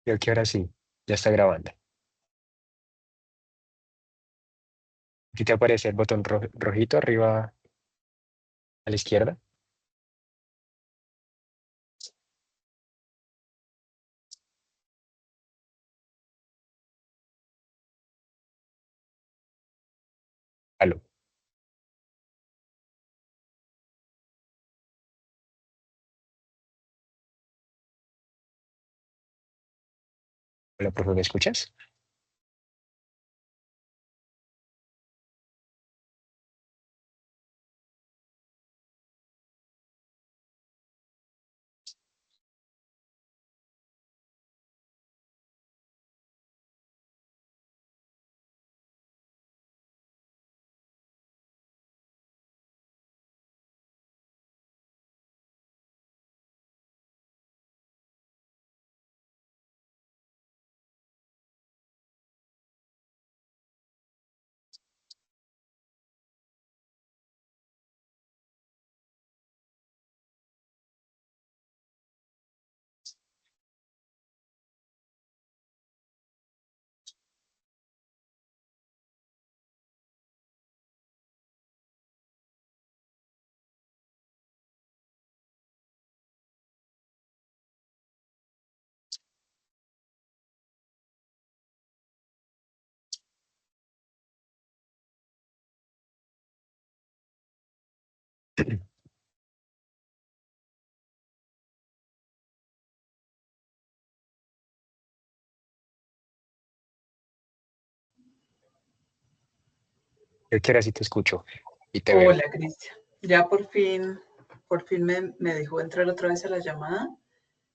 Creo que ahora sí, ya está grabando. Aquí te aparece el botón rojito arriba a la izquierda. Aló. Hola, profe, ¿me escuchas? Creo que ahora sí te escucho y te veo. Hola, Cristian. Ya por fin me dejó entrar otra vez a la llamada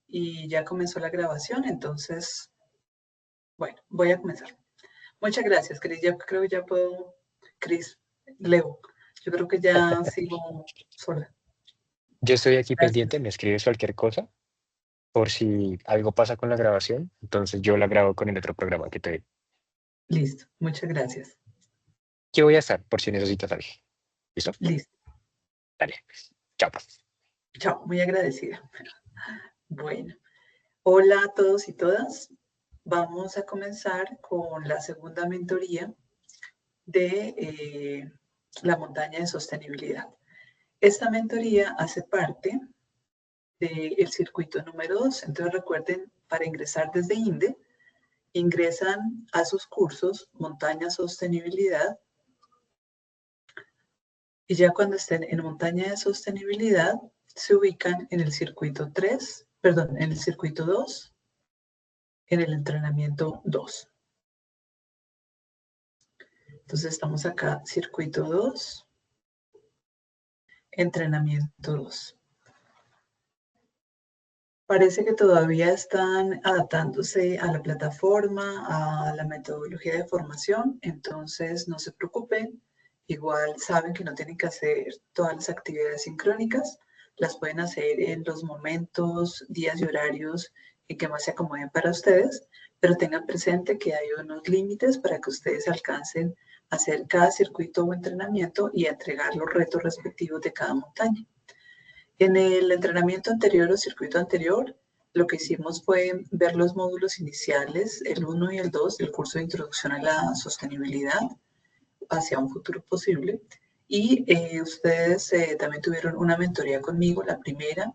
y ya comenzó la grabación, entonces, bueno, voy a comenzar. Muchas gracias, Cris. Yo creo que ya puedo, Cris, Leo, yo creo que ya sigo sola. Yo estoy aquí pendiente, Gracias. me escribes cualquier cosa por si algo pasa con la grabación. Entonces yo la grabo con el otro programa que te di. Listo, muchas gracias. Aquí voy a estar por si necesitas algo. ¿Listo? Listo. Dale. Chao, pues. Chao, muy agradecida. Bueno, hola a todos y todas. Vamos a comenzar con la segunda mentoría de la montaña de sostenibilidad. Esta mentoría hace parte del circuito número 2. Entonces recuerden, para ingresar desde INDE, ingresan a sus cursos Montaña Sostenibilidad y ya cuando estén en Montaña de Sostenibilidad, se ubican en el circuito 3, perdón, en el circuito 2, en el entrenamiento 2. Entonces estamos acá, circuito 2, entrenamiento 2. Parece que todavía están adaptándose a la plataforma, a la metodología de formación, entonces no se preocupen. Igual saben que no tienen que hacer todas las actividades sincrónicas, las pueden hacer en los momentos, días y horarios en que más se acomoden para ustedes, pero tengan presente que hay unos límites para que ustedes alcancen a hacer cada circuito o entrenamiento y a entregar los retos respectivos de cada montaña. En el entrenamiento anterior o circuito anterior, lo que hicimos fue ver los módulos iniciales, el 1 y el 2 del curso de Introducción a la Sostenibilidad hacia un futuro posible. Y ustedes también tuvieron una mentoría conmigo, la primera,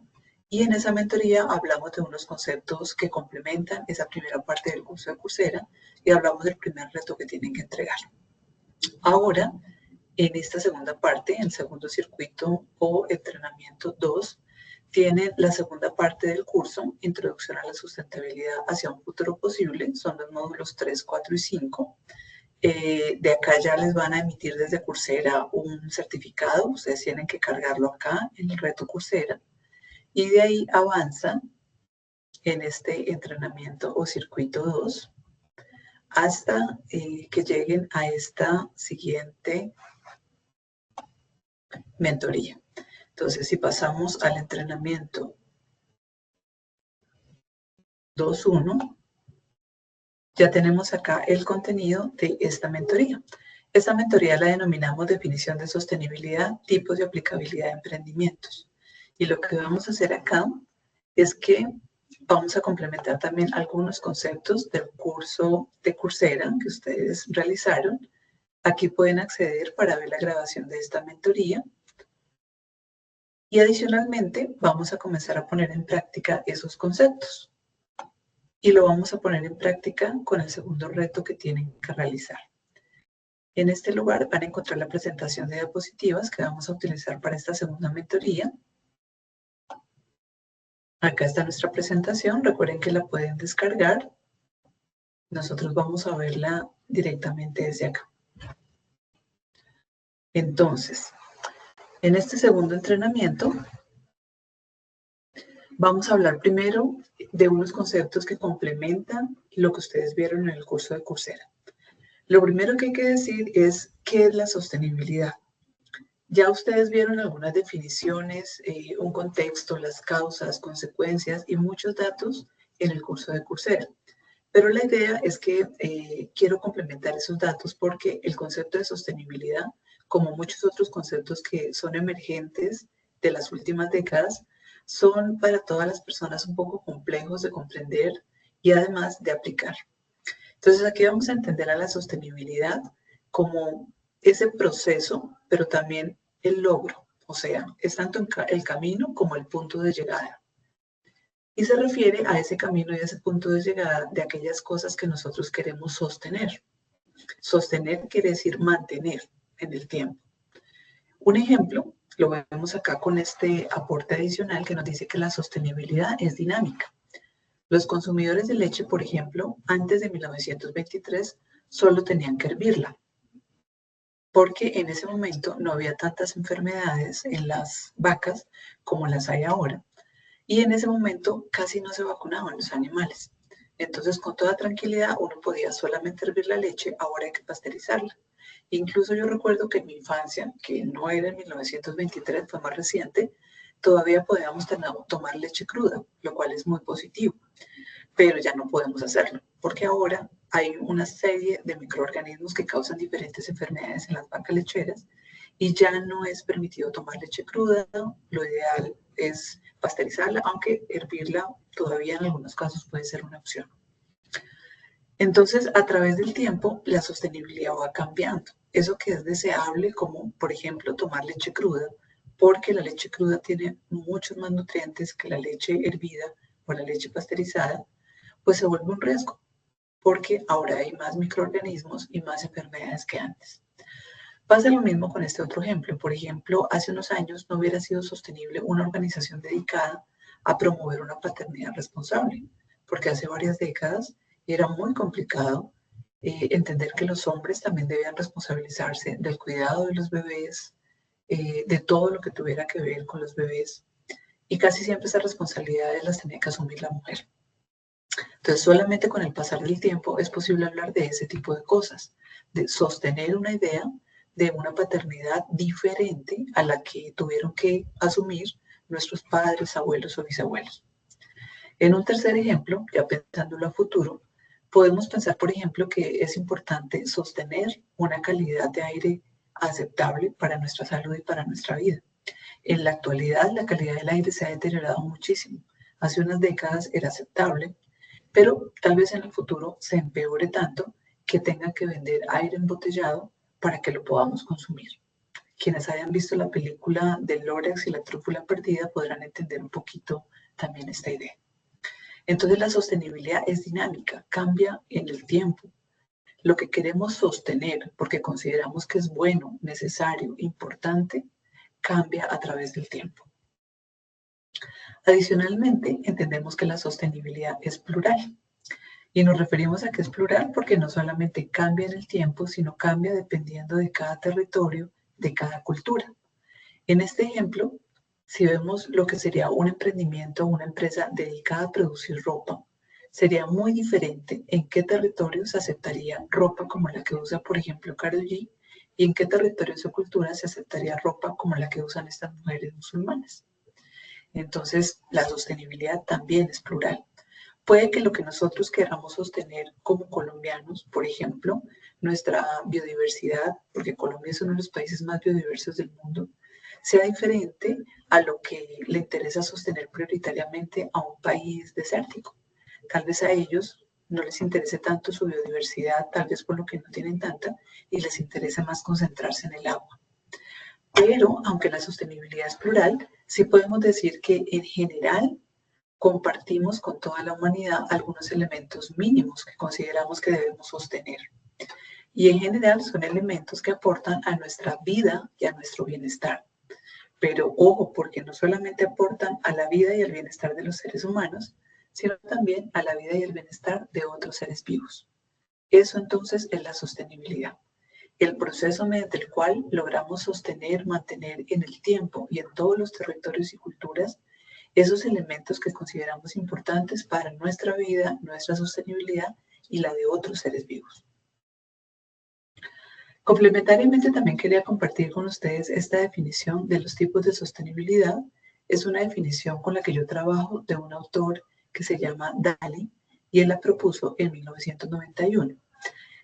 y en esa mentoría hablamos de unos conceptos que complementan esa primera parte del curso de Coursera y hablamos del primer reto que tienen que entregar. Ahora, en esta segunda parte, el segundo circuito o entrenamiento 2, tienen la segunda parte del curso, Introducción a la Sustentabilidad hacia un futuro posible, son los módulos 3, 4 y 5. De acá ya les van a emitir desde Coursera un certificado, ustedes tienen que cargarlo acá en el reto Coursera, y de ahí avanzan en este entrenamiento o circuito 2 hasta que lleguen a esta siguiente mentoría. Entonces, si pasamos al entrenamiento 2.1, ya tenemos acá el contenido de esta mentoría. Esta mentoría la denominamos definición de sostenibilidad, tipos de aplicabilidad de emprendimientos. Y lo que vamos a hacer acá es que Vamos a complementar también algunos conceptos del curso de Coursera que ustedes realizaron. Aquí pueden acceder para ver la grabación de esta mentoría. Y adicionalmente, vamos a comenzar a poner en práctica esos conceptos. Y lo vamos a poner en práctica con el segundo reto que tienen que realizar. En este lugar van a encontrar la presentación de diapositivas que vamos a utilizar para esta segunda mentoría. Acá está nuestra presentación. Recuerden que la pueden descargar. Nosotros vamos a verla directamente desde acá. Entonces, en este segundo entrenamiento, vamos a hablar primero de unos conceptos que complementan lo que ustedes vieron en el curso de Coursera. Lo primero que hay que decir es qué es la sostenibilidad. Ya ustedes vieron algunas definiciones, un contexto, las causas, consecuencias y muchos datos en el curso de Coursera. Pero la idea es que quiero complementar esos datos porque el concepto de sostenibilidad, como muchos otros conceptos que son emergentes de las últimas décadas, son para todas las personas un poco complejos de comprender y además de aplicar. Entonces aquí vamos a entender a la sostenibilidad como ese proceso, pero también el logro. O sea, es tanto el camino como el punto de llegada. Y se refiere a ese camino y a ese punto de llegada de aquellas cosas que nosotros queremos sostener. Sostener quiere decir mantener en el tiempo. Un ejemplo lo vemos acá con este aporte adicional que nos dice que la sostenibilidad es dinámica. Los consumidores de leche, por ejemplo, antes de 1923 solo tenían que hervirla, porque en ese momento no había tantas enfermedades en las vacas como las hay ahora. Y en ese momento casi no se vacunaban los animales. Entonces, con toda tranquilidad, uno podía solamente hervir la leche, ahora hay que pasteurizarla. Incluso yo recuerdo que en mi infancia, que no era en 1923, fue más reciente, todavía podíamos tomar leche cruda, lo cual es muy positivo, pero ya no podemos hacerlo, porque ahora hay una serie de microorganismos que causan diferentes enfermedades en las vacas lecheras y ya no es permitido tomar leche cruda. Lo ideal es pasteurizarla, aunque hervirla todavía en algunos casos puede ser una opción. Entonces, a través del tiempo, la sostenibilidad va cambiando. Eso que es deseable, como por ejemplo tomar leche cruda, porque la leche cruda tiene muchos más nutrientes que la leche hervida o la leche pasteurizada, pues se vuelve un riesgo, porque ahora hay más microorganismos y más enfermedades que antes. Pasa lo mismo con este otro ejemplo. Por ejemplo, hace unos años no hubiera sido sostenible una organización dedicada a promover una paternidad responsable, porque hace varias décadas era muy complicado entender que los hombres también debían responsabilizarse del cuidado de los bebés, de todo lo que tuviera que ver con los bebés, y casi siempre esas responsabilidades las tenía que asumir la mujer. Entonces, solamente con el pasar del tiempo es posible hablar de ese tipo de cosas, de sostener una idea de una paternidad diferente a la que tuvieron que asumir nuestros padres, abuelos o bisabuelos. En un tercer ejemplo, ya pensándolo a futuro, podemos pensar, por ejemplo, que es importante sostener una calidad de aire aceptable para nuestra salud y para nuestra vida. En la actualidad, la calidad del aire se ha deteriorado muchísimo. Hace unas décadas era aceptable, pero tal vez en el futuro se empeore tanto que tengan que vender aire embotellado para que lo podamos consumir. Quienes hayan visto la película del Lorax y la trúfula perdida podrán entender un poquito también esta idea. Entonces la sostenibilidad es dinámica, cambia en el tiempo. Lo que queremos sostener porque consideramos que es bueno, necesario, importante, cambia a través del tiempo. Adicionalmente, entendemos que la sostenibilidad es plural. Y nos referimos a que es plural porque no solamente cambia en el tiempo, sino cambia dependiendo de cada territorio, de cada cultura. En este ejemplo, si vemos lo que sería un emprendimiento o una empresa dedicada a producir ropa, sería muy diferente en qué territorio se aceptaría ropa como la que usa, por ejemplo, Karol G, y en qué territorios o culturas se aceptaría ropa como la que usan estas mujeres musulmanas. Entonces, la sostenibilidad también es plural. Puede que lo que nosotros queramos sostener como colombianos, por ejemplo, nuestra biodiversidad, porque Colombia es uno de los países más biodiversos del mundo, sea diferente a lo que le interesa sostener prioritariamente a un país desértico. Tal vez a ellos no les interese tanto su biodiversidad, tal vez por lo que no tienen tanta, y les interesa más concentrarse en el agua. Pero, aunque la sostenibilidad es plural, sí podemos decir que en general compartimos con toda la humanidad algunos elementos mínimos que consideramos que debemos sostener. Y en general son elementos que aportan a nuestra vida y a nuestro bienestar. Pero ojo, porque no solamente aportan a la vida y al bienestar de los seres humanos, sino también a la vida y el bienestar de otros seres vivos. Eso entonces es la sostenibilidad, el proceso mediante el cual logramos sostener, mantener en el tiempo y en todos los territorios y culturas esos elementos que consideramos importantes para nuestra vida, nuestra sostenibilidad y la de otros seres vivos. Complementariamente, también quería compartir con ustedes esta definición de los tipos de sostenibilidad. Es una definición con la que yo trabajo de un autor que se llama Daly y él la propuso en 1991.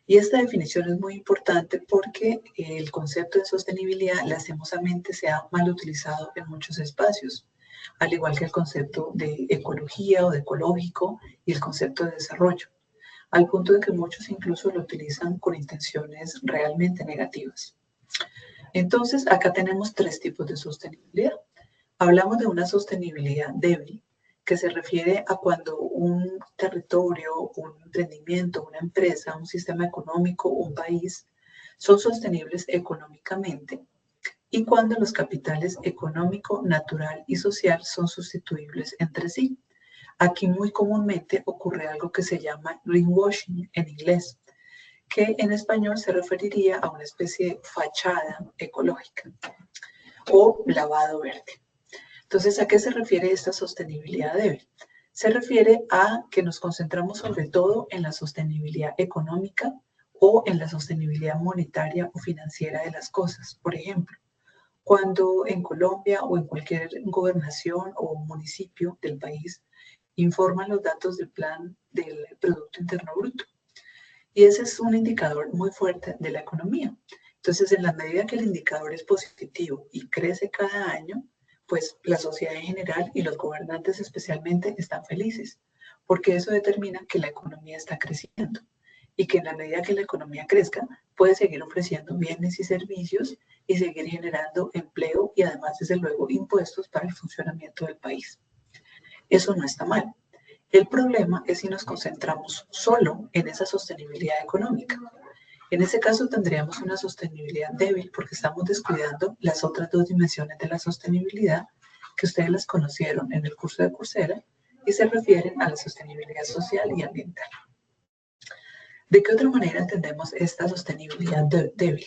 Y esta definición es muy importante porque el concepto de sostenibilidad lastimosamente se ha mal utilizado en muchos espacios, al igual que el concepto de ecología o de ecológico y el concepto de desarrollo, al punto de que muchos incluso lo utilizan con intenciones realmente negativas. Entonces, acá tenemos tres tipos de sostenibilidad. Hablamos de una sostenibilidad débil, que se refiere a cuando un territorio, un emprendimiento, una empresa, un sistema económico, un país, son sostenibles económicamente y cuando los capitales económico, natural y social son sustituibles entre sí. Aquí muy comúnmente ocurre algo que se llama greenwashing en inglés, que en español se referiría a una especie de fachada ecológica o lavado verde. Entonces, ¿a qué se refiere esta sostenibilidad débil? Se refiere a que nos concentramos sobre todo en la sostenibilidad económica o en la sostenibilidad monetaria o financiera de las cosas. Por ejemplo, cuando en Colombia o en cualquier gobernación o municipio del país informan los datos del plan del Producto Interno Bruto. Y ese es un indicador muy fuerte de la economía. Entonces, en la medida que el indicador es positivo y crece cada año, pues la sociedad en general y los gobernantes especialmente están felices, porque eso determina que la economía está creciendo y que en la medida que la economía crezca, puede seguir ofreciendo bienes y servicios y seguir generando empleo y además, desde luego, impuestos para el funcionamiento del país. Eso no está mal. El problema es si nos concentramos solo en esa sostenibilidad económica. En ese caso tendríamos una sostenibilidad débil porque estamos descuidando las otras dos dimensiones de la sostenibilidad que ustedes las conocieron en el curso de Coursera y se refieren a la sostenibilidad social y ambiental. ¿De qué otra manera entendemos esta sostenibilidad débil?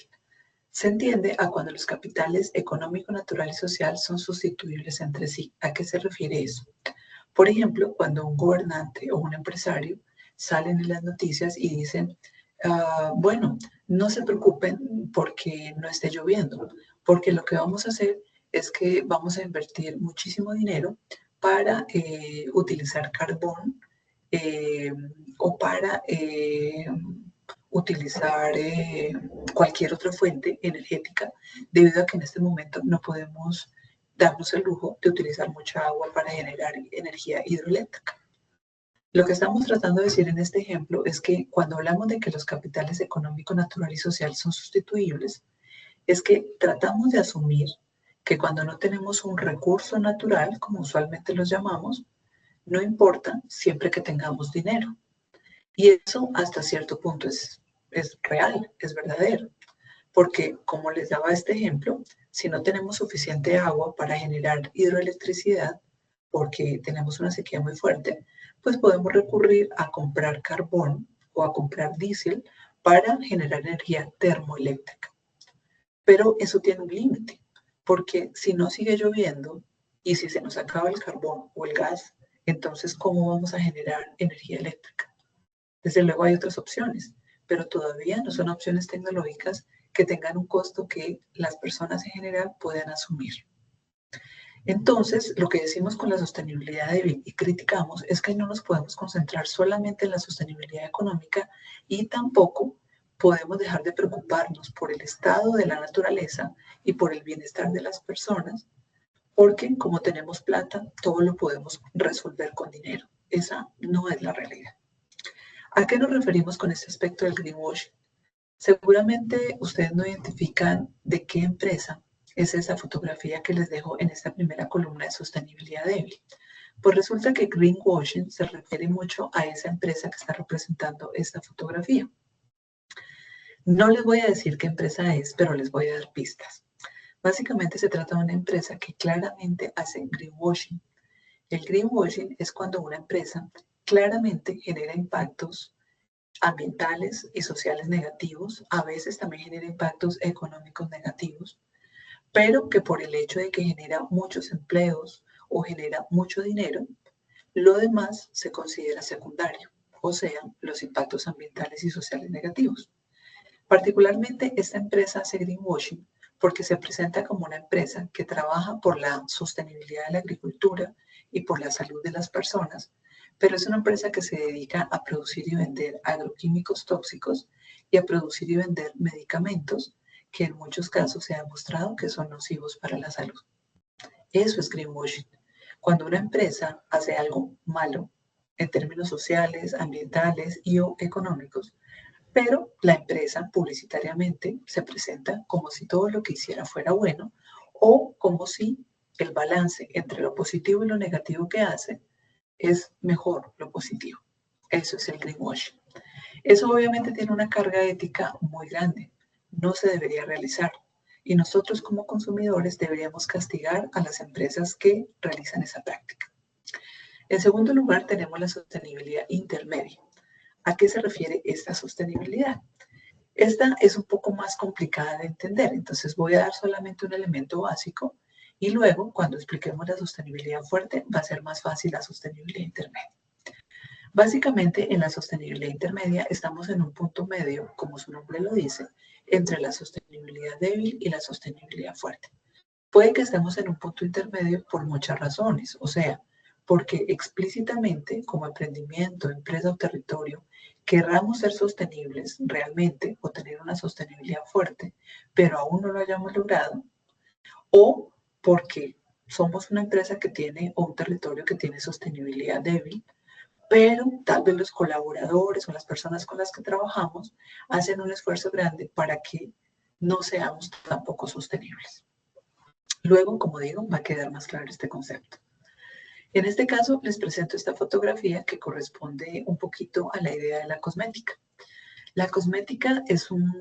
Se entiende a cuando los capitales económico, natural y social son sustituibles entre sí. ¿A qué se refiere eso? Por ejemplo, cuando un gobernante o un empresario salen en las noticias y dicen, bueno, no se preocupen porque no esté lloviendo, porque lo que vamos a hacer es que vamos a invertir muchísimo dinero para utilizar carbón eh, o para utilizar cualquier otra fuente energética, debido a que en este momento no podemos darnos el lujo de utilizar mucha agua para generar energía hidroeléctrica. Lo que estamos tratando de decir en este ejemplo es que cuando hablamos de que los capitales económico, natural y social son sustituibles, es que tratamos de asumir que cuando no tenemos un recurso natural, como usualmente los llamamos, no importa siempre que tengamos dinero. Y eso hasta cierto punto es real, es verdadero. Porque, como les daba este ejemplo, si no tenemos suficiente agua para generar hidroelectricidad, porque tenemos una sequía muy fuerte, pues podemos recurrir a comprar carbón o a comprar diésel para generar energía termoeléctrica. Pero eso tiene un límite, porque si no sigue lloviendo y si se nos acaba el carbón o el gas, entonces ¿cómo vamos a generar energía eléctrica? Desde luego hay otras opciones, pero todavía no son opciones tecnológicas que tengan un costo que las personas en general puedan asumir. Entonces, lo que decimos con la sostenibilidad débil y criticamos es que no nos podemos concentrar solamente en la sostenibilidad económica y tampoco podemos dejar de preocuparnos por el estado de la naturaleza y por el bienestar de las personas, porque como tenemos plata, todo lo podemos resolver con dinero. Esa no es la realidad. ¿A qué nos referimos con este aspecto del greenwashing? Seguramente ustedes no identifican de qué empresa es esa fotografía que les dejo en esta primera columna de sostenibilidad débil. Pues resulta que greenwashing se refiere mucho a esa empresa que está representando esta fotografía. No les voy a decir qué empresa es, pero les voy a dar pistas. Básicamente se trata de una empresa que claramente hace greenwashing. El greenwashing es cuando una empresa claramente genera impactos ambientales y sociales negativos, a veces también genera impactos económicos negativos, pero que por el hecho de que genera muchos empleos o genera mucho dinero, lo demás se considera secundario, o sea, los impactos ambientales y sociales negativos. Particularmente esta empresa hace greenwashing porque se presenta como una empresa que trabaja por la sostenibilidad de la agricultura y por la salud de las personas, pero es una empresa que se dedica a producir y vender agroquímicos tóxicos y a producir y vender medicamentos que en muchos casos se ha demostrado que son nocivos para la salud. Eso es greenwashing. Cuando una empresa hace algo malo en términos sociales, ambientales y o económicos, pero la empresa publicitariamente se presenta como si todo lo que hiciera fuera bueno o como si el balance entre lo positivo y lo negativo que hace es mejor lo positivo. Eso es el greenwashing. Eso obviamente tiene una carga ética muy grande. No se debería realizar. Y nosotros como consumidores deberíamos castigar a las empresas que realizan esa práctica. En segundo lugar, tenemos la sostenibilidad intermedia. ¿A qué se refiere esta sostenibilidad? Esta es un poco más complicada de entender, entonces voy a dar solamente un elemento básico y luego, cuando expliquemos la sostenibilidad fuerte, va a ser más fácil la sostenibilidad intermedia. Básicamente, en la sostenibilidad intermedia estamos en un punto medio, como su nombre lo dice, entre la sostenibilidad débil y la sostenibilidad fuerte. Puede que estemos en un punto intermedio por muchas razones, o sea, porque explícitamente como emprendimiento, empresa o territorio querramos ser sostenibles realmente o tener una sostenibilidad fuerte, pero aún no lo hayamos logrado, o porque somos una empresa que tiene o un territorio que tiene sostenibilidad débil, pero tal vez los colaboradores o las personas con las que trabajamos hacen un esfuerzo grande para que no seamos tampoco sostenibles. Luego, como digo, va a quedar más claro este concepto. En este caso, les presento esta fotografía que corresponde un poquito a la idea de la cosmética. La cosmética es un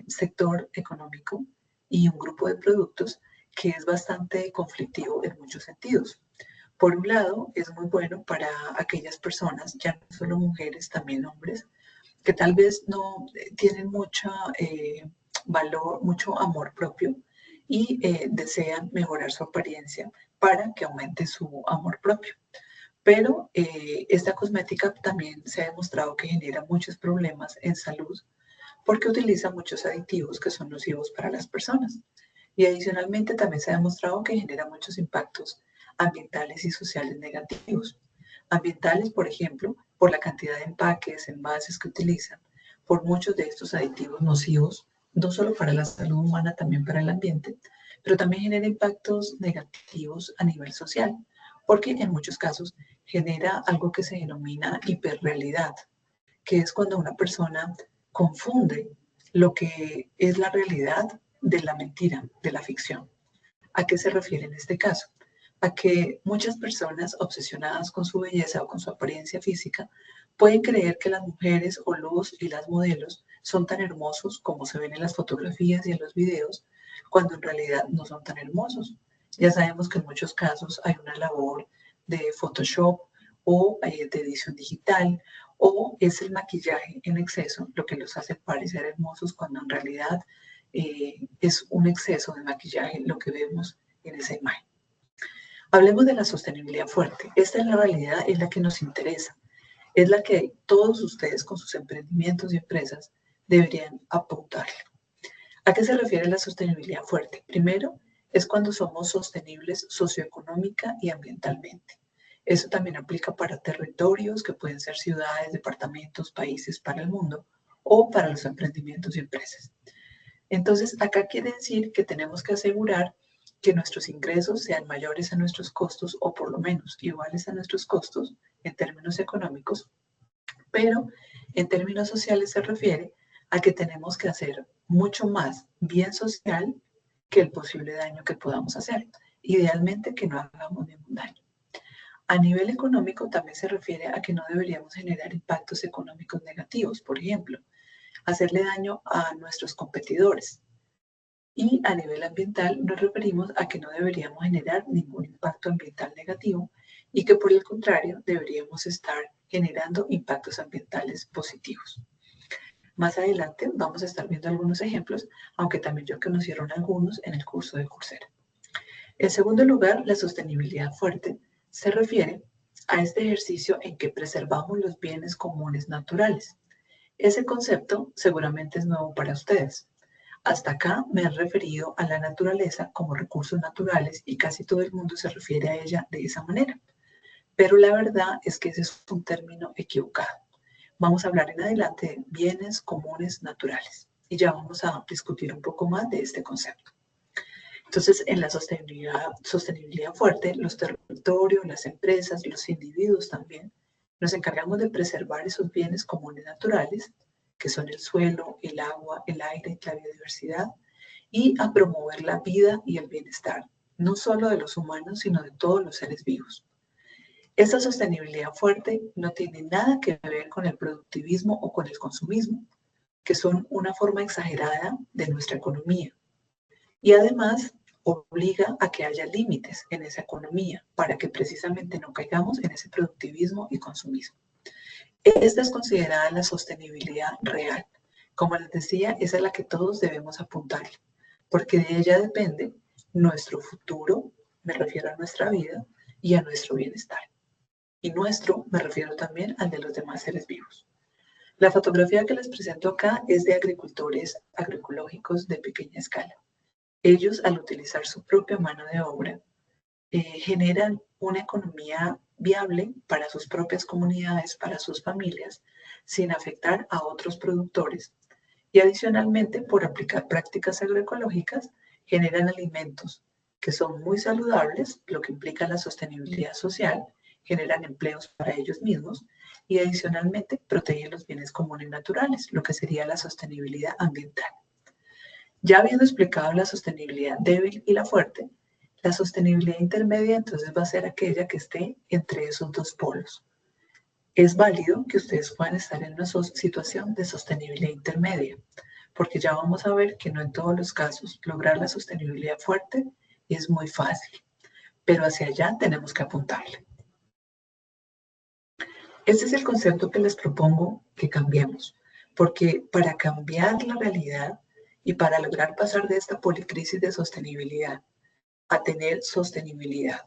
sector económico y un grupo de productos que es bastante conflictivo en muchos sentidos. Por un lado, es muy bueno para aquellas personas, ya no solo mujeres, también hombres, que tal vez no tienen mucho valor, mucho amor propio y desean mejorar su apariencia para que aumente su amor propio. Pero esta cosmética también se ha demostrado que genera muchos problemas en salud porque utiliza muchos aditivos que son nocivos para las personas. Y adicionalmente también se ha demostrado que genera muchos impactos ambientales y sociales negativos. Ambientales, por ejemplo, por la cantidad de empaques, envases que utilizan, por muchos de estos aditivos nocivos, no solo para la salud humana, también para el ambiente, pero también genera impactos negativos a nivel social, porque en muchos casos genera algo que se denomina hiperrealidad, que es cuando una persona confunde lo que es la realidad de la mentira, de la ficción. ¿A qué se refiere en este caso? A que muchas personas obsesionadas con su belleza o con su apariencia física pueden creer que las mujeres o los y las modelos son tan hermosos como se ven en las fotografías y en los videos, cuando en realidad no son tan hermosos. Ya sabemos que en muchos casos hay una labor de Photoshop o de edición digital, o es el maquillaje en exceso lo que los hace parecer hermosos cuando en realidad es un exceso de maquillaje lo que vemos en esa imagen. Hablemos de la sostenibilidad fuerte. Esta es la realidad, es la que nos interesa. Es la que todos ustedes con sus emprendimientos y empresas deberían apuntarle. ¿A qué se refiere la sostenibilidad fuerte? Primero, es cuando somos sostenibles socioeconómica y ambientalmente. Eso también aplica para territorios que pueden ser ciudades, departamentos, países para el mundo o para los emprendimientos y empresas. Entonces, acá quiere decir que tenemos que asegurar que nuestros ingresos sean mayores a nuestros costos o por lo menos iguales a nuestros costos en términos económicos, pero en términos sociales se refiere a que tenemos que hacer mucho más bien social que el posible daño que podamos hacer. Idealmente que no hagamos ningún daño. A nivel económico también se refiere a que no deberíamos generar impactos económicos negativos, por ejemplo, hacerle daño a nuestros competidores. Y a nivel ambiental nos referimos a que no deberíamos generar ningún impacto ambiental negativo y que por el contrario deberíamos estar generando impactos ambientales positivos. Más adelante vamos a estar viendo algunos ejemplos, aunque también ya conocieron algunos en el curso de Coursera. En segundo lugar, la sostenibilidad fuerte se refiere a este ejercicio en que preservamos los bienes comunes naturales. Ese concepto seguramente es nuevo para ustedes. Hasta acá me he referido a la naturaleza como recursos naturales y casi todo el mundo se refiere a ella de esa manera. Pero la verdad es que ese es un término equivocado. Vamos a hablar en adelante de bienes comunes naturales y ya vamos a discutir un poco más de este concepto. Entonces, en la sostenibilidad fuerte, los territorios, las empresas, los individuos también, nos encargamos de preservar esos bienes comunes naturales, que son el suelo, el agua, el aire, la biodiversidad, y a promover la vida y el bienestar, no solo de los humanos, sino de todos los seres vivos. Esta sostenibilidad fuerte no tiene nada que ver con el productivismo o con el consumismo, que son una forma exagerada de nuestra economía. Y además obliga a que haya límites en esa economía para que precisamente no caigamos en ese productivismo y consumismo. Esta es considerada la sostenibilidad real. Como les decía, esa es la que todos debemos apuntar, porque de ella depende nuestro futuro, me refiero a nuestra vida y a nuestro bienestar. Y nuestro, me refiero también al de los demás seres vivos. La fotografía que les presento acá es de agricultores agroecológicos de pequeña escala. Ellos, al utilizar su propia mano de obra, generan una economía viable para sus propias comunidades, para sus familias, sin afectar a otros productores. Y adicionalmente, por aplicar prácticas agroecológicas, generan alimentos que son muy saludables, lo que implica la sostenibilidad social, generan empleos para ellos mismos y adicionalmente protegen los bienes comunes naturales, lo que sería la sostenibilidad ambiental. Ya habiendo explicado la sostenibilidad débil y la fuerte, la sostenibilidad intermedia entonces va a ser aquella que esté entre esos dos polos. Es válido que ustedes puedan estar en una situación de sostenibilidad intermedia, porque ya vamos a ver que no en todos los casos lograr la sostenibilidad fuerte es muy fácil, pero hacia allá tenemos que apuntarle. Este es el concepto que les propongo que cambiemos, porque para cambiar la realidad y para lograr pasar de esta policrisis de sostenibilidad a tener sostenibilidad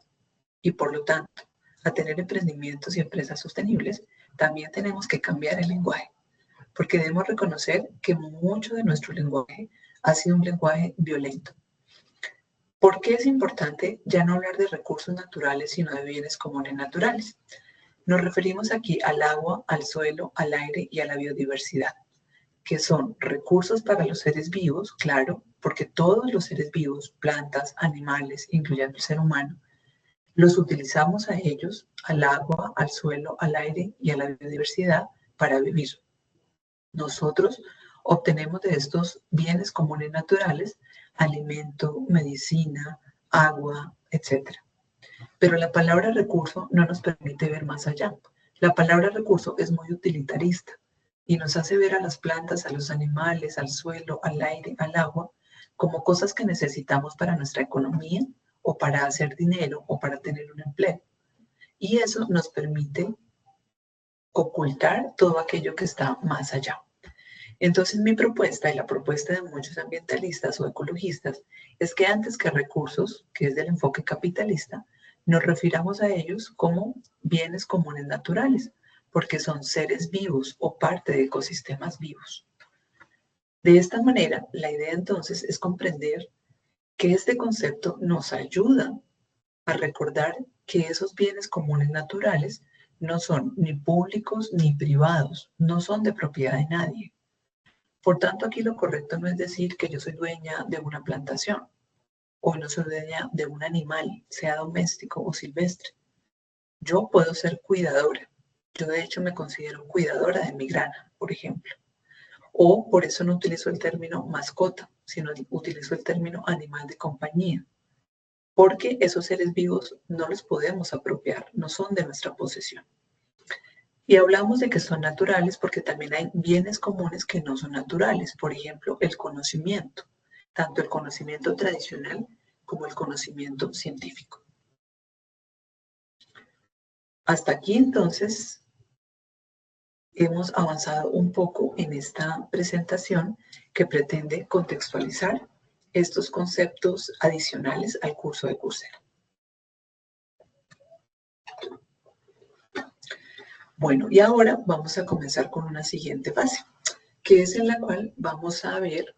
y por lo tanto a tener emprendimientos y empresas sostenibles, también tenemos que cambiar el lenguaje, porque debemos reconocer que mucho de nuestro lenguaje ha sido un lenguaje violento. ¿Por qué es importante ya no hablar de recursos naturales, sino de bienes comunes naturales? Nos referimos aquí al agua, al suelo, al aire y a la biodiversidad, que son recursos para los seres vivos, claro, porque todos los seres vivos, plantas, animales, incluyendo el ser humano, los utilizamos a ellos, al agua, al suelo, al aire y a la biodiversidad para vivir. Nosotros obtenemos de estos bienes comunes naturales alimento, medicina, agua, etc. Pero la palabra recurso no nos permite ver más allá. La palabra recurso es muy utilitarista y nos hace ver a las plantas, a los animales, al suelo, al aire, al agua, como cosas que necesitamos para nuestra economía o para hacer dinero o para tener un empleo. Y eso nos permite ocultar todo aquello que está más allá. Entonces mi propuesta y la propuesta de muchos ambientalistas o ecologistas es que antes que recursos, que es del enfoque capitalista, nos refiramos a ellos como bienes comunes naturales, porque son seres vivos o parte de ecosistemas vivos. De esta manera, la idea entonces es comprender que este concepto nos ayuda a recordar que esos bienes comunes naturales no son ni públicos ni privados, no son de propiedad de nadie. Por tanto, aquí lo correcto no es decir que yo soy dueña de una plantación o no soy dueña de un animal, sea doméstico o silvestre. Yo puedo ser cuidadora. Yo de hecho me considero cuidadora de mi grana, por ejemplo. O por eso no utilizo el término mascota, sino utilizo el término animal de compañía. Porque esos seres vivos no los podemos apropiar, no son de nuestra posesión. Y hablamos de que son naturales porque también hay bienes comunes que no son naturales. Por ejemplo, el conocimiento, tanto el conocimiento tradicional como el conocimiento científico. Hasta aquí entonces hemos avanzado un poco en esta presentación que pretende contextualizar estos conceptos adicionales al curso de Coursera. Bueno, y ahora vamos a comenzar con una siguiente fase, que es en la cual vamos a ver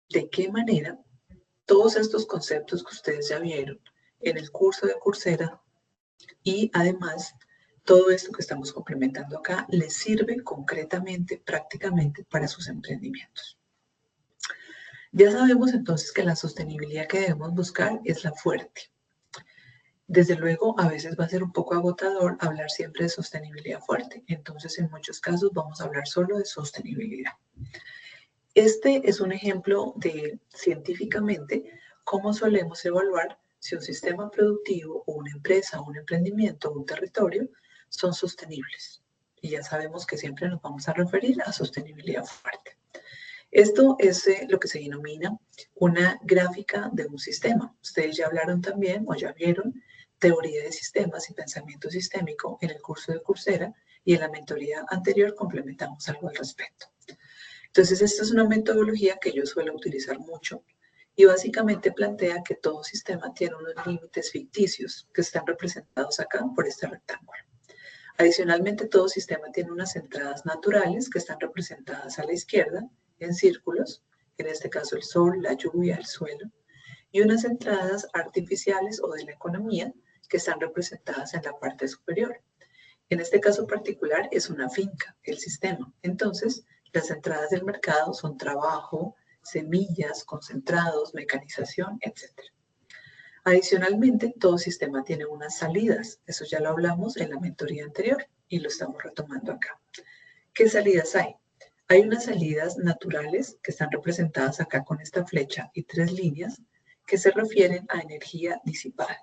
de qué manera todos estos conceptos que ustedes ya vieron en el curso de Coursera y además todo esto que estamos complementando acá les sirve concretamente, prácticamente para sus emprendimientos. Ya sabemos entonces que la sostenibilidad que debemos buscar es la fuerte. Desde luego, a veces va a ser un poco agotador hablar siempre de sostenibilidad fuerte. Entonces, en muchos casos vamos a hablar solo de sostenibilidad. Este es un ejemplo de, científicamente, cómo solemos evaluar si un sistema productivo o una empresa o un emprendimiento o un territorio son sostenibles. Y ya sabemos que siempre nos vamos a referir a sostenibilidad fuerte. Esto es lo que se denomina una gráfica de un sistema. Ustedes ya hablaron también o ya vieron teoría de sistemas y pensamiento sistémico en el curso de Coursera y en la mentoría anterior complementamos algo al respecto. Entonces, esta es una metodología que yo suelo utilizar mucho y básicamente plantea que todo sistema tiene unos límites ficticios que están representados acá por este rectángulo. Adicionalmente, todo sistema tiene unas entradas naturales que están representadas a la izquierda en círculos, en este caso el sol, la lluvia, el suelo, y unas entradas artificiales o de la economía que están representadas en la parte superior. En este caso particular es una finca, el sistema. Entonces, las entradas del mercado son trabajo, semillas, concentrados, mecanización, etc. Adicionalmente, todo sistema tiene unas salidas. Eso ya lo hablamos en la mentoría anterior y lo estamos retomando acá. ¿Qué salidas hay? Hay unas salidas naturales que están representadas acá con esta flecha y 3 líneas que se refieren a energía disipada.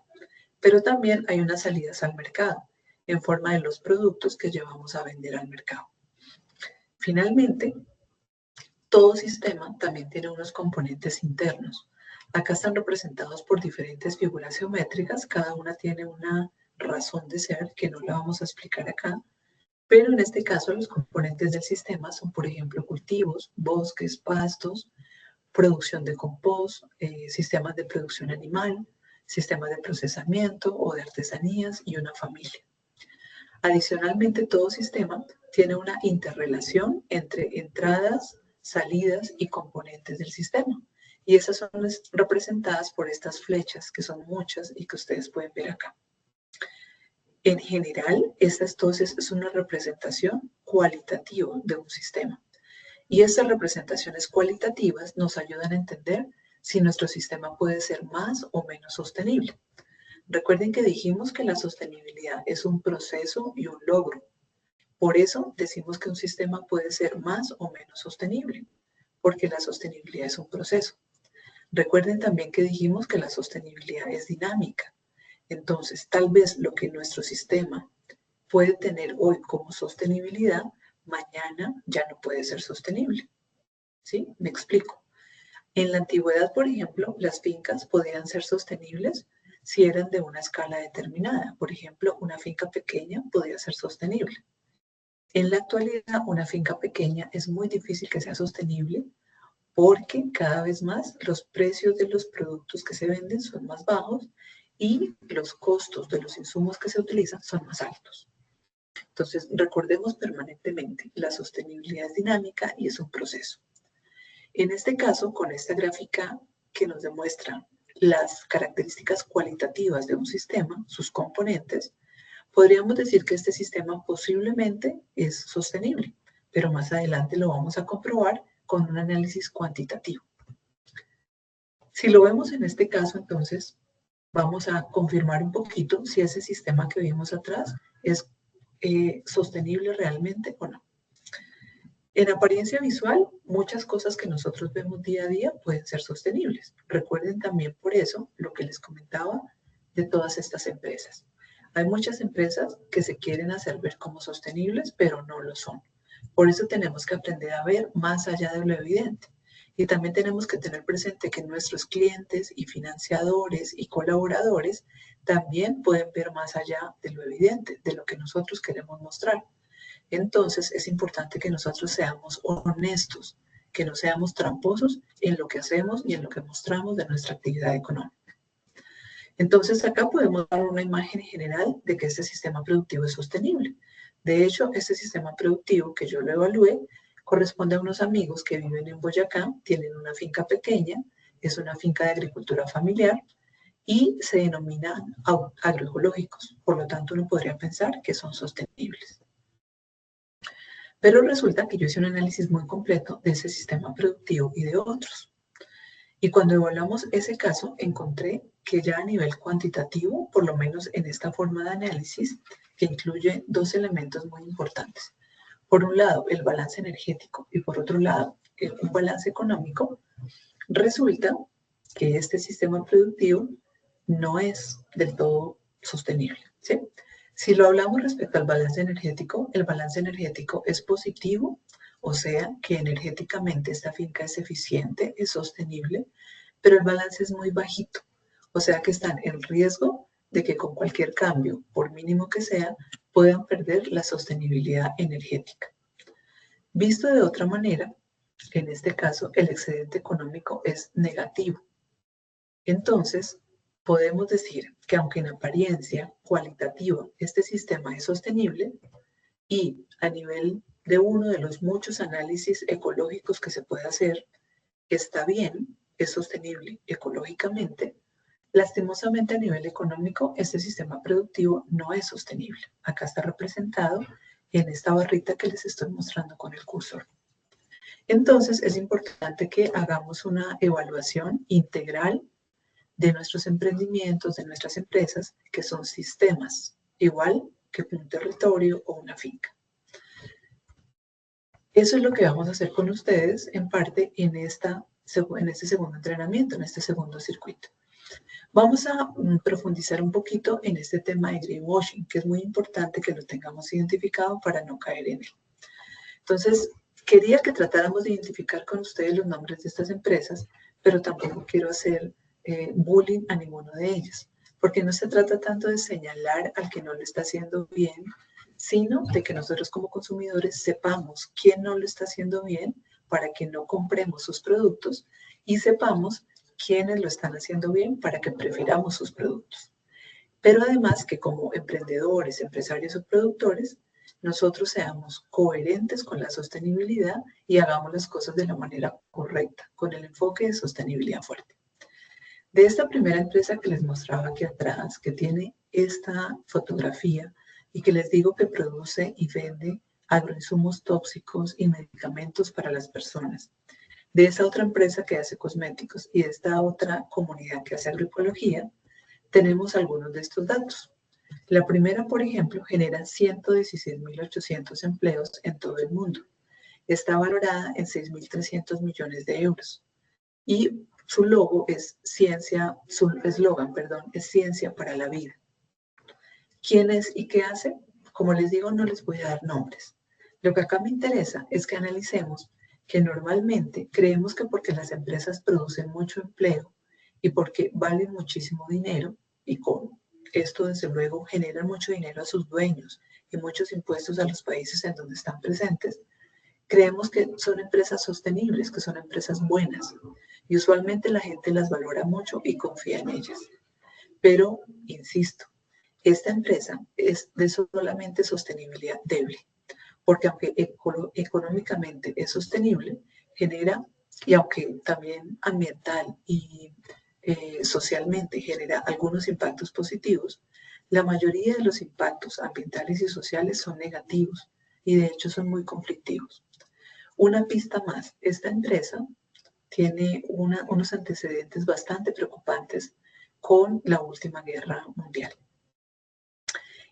Pero también hay unas salidas al mercado en forma de los productos que llevamos a vender al mercado. Finalmente, todo sistema también tiene unos componentes internos. Acá están representados por diferentes figuras geométricas, cada una tiene una razón de ser que no la vamos a explicar acá, pero en este caso los componentes del sistema son, por ejemplo, cultivos, bosques, pastos, producción de compost, sistemas de producción animal, sistemas de procesamiento o de artesanías y una familia. Adicionalmente, todo sistema tiene una interrelación entre entradas, salidas y componentes del sistema. Y esas son representadas por estas flechas, que son muchas y que ustedes pueden ver acá. En general, esta entonces es una representación cualitativa de un sistema. Y estas representaciones cualitativas nos ayudan a entender si nuestro sistema puede ser más o menos sostenible. Recuerden que dijimos que la sostenibilidad es un proceso y un logro. Por eso decimos que un sistema puede ser más o menos sostenible, porque la sostenibilidad es un proceso. Recuerden también que dijimos que la sostenibilidad es dinámica. Entonces, tal vez lo que nuestro sistema puede tener hoy como sostenibilidad, mañana ya no puede ser sostenible. ¿Sí? Me explico. En la antigüedad, por ejemplo, las fincas podían ser sostenibles si eran de una escala determinada. Por ejemplo, una finca pequeña podía ser sostenible. En la actualidad, una finca pequeña es muy difícil que sea sostenible porque cada vez más los precios de los productos que se venden son más bajos y los costos de los insumos que se utilizan son más altos. Entonces, recordemos permanentemente, la sostenibilidad es dinámica y es un proceso. En este caso, con esta gráfica que nos demuestra las características cualitativas de un sistema, sus componentes, podríamos decir que este sistema posiblemente es sostenible, pero más adelante lo vamos a comprobar con un análisis cuantitativo. Si lo vemos en este caso, entonces vamos a confirmar un poquito si ese sistema que vimos atrás es sostenible realmente o no. En apariencia visual, muchas cosas que nosotros vemos día a día pueden ser sostenibles. Recuerden también por eso lo que les comentaba de todas estas empresas. Hay muchas empresas que se quieren hacer ver como sostenibles, pero no lo son. Por eso tenemos que aprender a ver más allá de lo evidente. Y también tenemos que tener presente que nuestros clientes y financiadores y colaboradores también pueden ver más allá de lo evidente, de lo que nosotros queremos mostrar. Entonces es importante que nosotros seamos honestos, que no seamos tramposos en lo que hacemos y en lo que mostramos de nuestra actividad económica. Entonces acá podemos dar una imagen general de que este sistema productivo es sostenible. De hecho, este sistema productivo que yo lo evalué corresponde a unos amigos que viven en Boyacá, tienen una finca pequeña, es una finca de agricultura familiar y se denominan agroecológicos. Por lo tanto, uno podría pensar que son sostenibles. Pero resulta que yo hice un análisis muy completo de ese sistema productivo y de otros. Y cuando evaluamos ese caso, encontré que ya a nivel cuantitativo, por lo menos en esta forma de análisis, que incluye dos elementos muy importantes. Por un lado, el balance energético y por otro lado, un balance económico, resulta que este sistema productivo no es del todo sostenible, ¿sí? Si lo hablamos respecto al balance energético, el balance energético es positivo, o sea que energéticamente esta finca es eficiente, es sostenible, pero el balance es muy bajito, o sea que están en riesgo de que con cualquier cambio, por mínimo que sea, puedan perder la sostenibilidad energética. Visto de otra manera, en este caso el excedente económico es negativo. Entonces, podemos decir que aunque en apariencia cualitativa este sistema es sostenible y a nivel de uno de los muchos análisis ecológicos que se puede hacer, está bien, es sostenible ecológicamente, lastimosamente a nivel económico este sistema productivo no es sostenible. Acá está representado en esta barrita que les estoy mostrando con el cursor. Entonces es importante que hagamos una evaluación integral de nuestros emprendimientos, de nuestras empresas, que son sistemas, igual que un territorio o una finca. Eso es lo que vamos a hacer con ustedes en parte en este segundo entrenamiento, en este segundo circuito. Vamos a profundizar un poquito en este tema de greenwashing, que es muy importante que lo tengamos identificado para no caer en él. Entonces, quería que tratáramos de identificar con ustedes los nombres de estas empresas, pero tampoco quiero hacer bullying a ninguno de ellos, porque no se trata tanto de señalar al que no lo está haciendo bien, sino de que nosotros como consumidores sepamos quién no lo está haciendo bien para que no compremos sus productos y sepamos quiénes lo están haciendo bien para que prefiramos sus productos. Pero además que como emprendedores, empresarios o productores, nosotros seamos coherentes con la sostenibilidad y hagamos las cosas de la manera correcta, con el enfoque de sostenibilidad fuerte. De esta primera empresa que les mostraba aquí atrás, que tiene esta fotografía y que les digo que produce y vende agroinsumos tóxicos y medicamentos para las personas. De esa otra empresa que hace cosméticos y de esta otra comunidad que hace agroecología, tenemos algunos de estos datos. La primera, por ejemplo, genera 116.800 empleos en todo el mundo. Está valorada en 6.300 millones de euros. Y su logo es ciencia, su eslogan, perdón, es ciencia para la vida. ¿Quién es y qué hace? Como les digo, no les voy a dar nombres. Lo que acá me interesa es que analicemos que normalmente creemos que porque las empresas producen mucho empleo y porque valen muchísimo dinero y con esto desde luego generan mucho dinero a sus dueños y muchos impuestos a los países en donde están presentes, creemos que son empresas sostenibles, que son empresas buenas y usualmente la gente las valora mucho y confía en ellas. Pero, insisto, esta empresa es de solamente sostenibilidad débil, porque aunque económicamente es sostenible, genera, y aunque también ambiental y socialmente genera algunos impactos positivos, la mayoría de los impactos ambientales y sociales son negativos y de hecho son muy conflictivos. Una pista más, esta empresa tiene unos antecedentes bastante preocupantes con la última guerra mundial.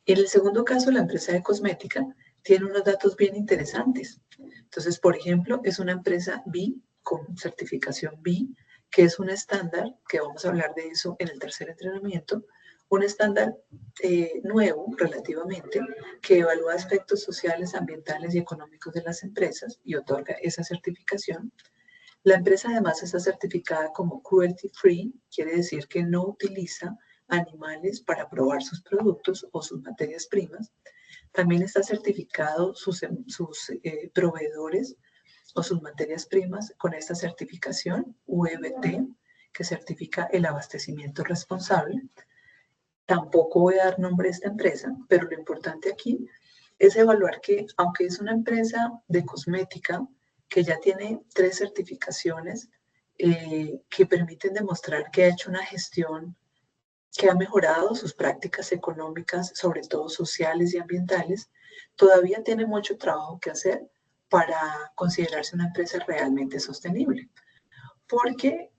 En el segundo caso, la empresa de cosmética tiene unos datos bien interesantes. Entonces, por ejemplo, es una empresa B con certificación B, que es un estándar, que vamos a hablar de eso en el tercer entrenamiento, un estándar nuevo relativamente, que evalúa aspectos sociales, ambientales y económicos de las empresas y otorga esa certificación. La empresa además está certificada como cruelty free, quiere decir que no utiliza animales para probar sus productos o sus materias primas. También está certificado sus proveedores o sus materias primas con esta certificación UEBT, que certifica el abastecimiento responsable. Tampoco voy a dar nombre a esta empresa, pero lo importante aquí es evaluar que, aunque es una empresa de cosmética que ya tiene 3 certificaciones que permiten demostrar que ha hecho una gestión que ha mejorado sus prácticas económicas, sobre todo sociales y ambientales, todavía tiene mucho trabajo que hacer para considerarse una empresa realmente sostenible. Porque,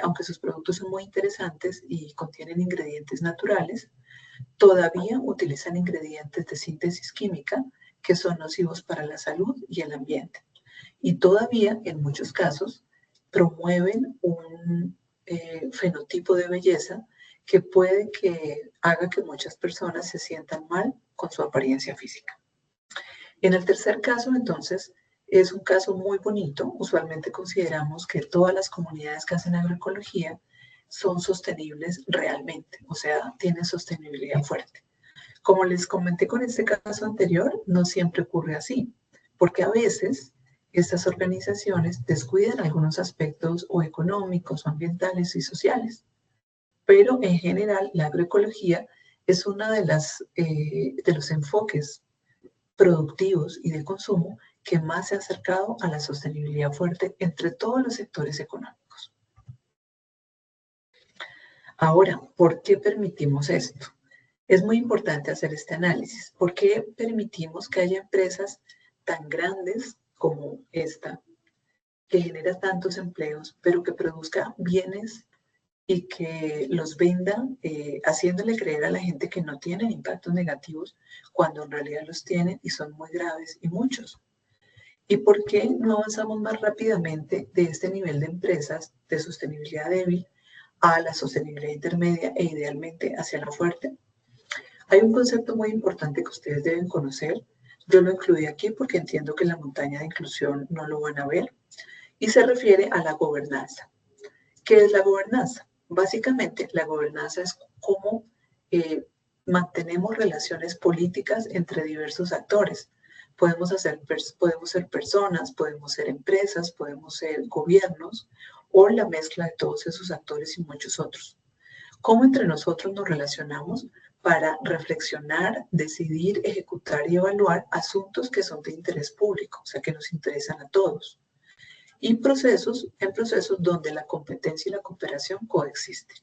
aunque sus productos son muy interesantes y contienen ingredientes naturales, todavía utilizan ingredientes de síntesis química que son nocivos para la salud y el ambiente. Y todavía, en muchos casos, promueven un fenotipo de belleza que puede que haga que muchas personas se sientan mal con su apariencia física. En el tercer caso, entonces, es un caso muy bonito. Usualmente consideramos que todas las comunidades que hacen agroecología son sostenibles realmente, o sea, tienen sostenibilidad fuerte. Como les comenté con este caso anterior, no siempre ocurre así, porque a veces estas organizaciones descuidan algunos aspectos o económicos, o ambientales y sociales. Pero en general la agroecología es uno de los enfoques productivos y de consumo que más se ha acercado a la sostenibilidad fuerte entre todos los sectores económicos. Ahora, ¿por qué permitimos esto? Es muy importante hacer este análisis. ¿Por qué permitimos que haya empresas tan grandes como esta, que genera tantos empleos, pero que produzca bienes y que los venda haciéndole creer a la gente que no tienen impactos negativos cuando en realidad los tienen y son muy graves y muchos? ¿Y por qué no avanzamos más rápidamente de este nivel de empresas de sostenibilidad débil a la sostenibilidad intermedia e idealmente hacia la fuerte? Hay un concepto muy importante que ustedes deben conocer. Yo lo incluí aquí porque entiendo que en la montaña de inclusión no lo van a ver. Y se refiere a la gobernanza. ¿Qué es la gobernanza? Básicamente, la gobernanza es cómo mantenemos relaciones políticas entre diversos actores. Podemos ser personas, podemos ser empresas, podemos ser gobiernos o la mezcla de todos esos actores y muchos otros. ¿Cómo entre nosotros nos relacionamos para reflexionar, decidir, ejecutar y evaluar asuntos que son de interés público, o sea, que nos interesan a todos? Y en procesos donde la competencia y la cooperación coexisten.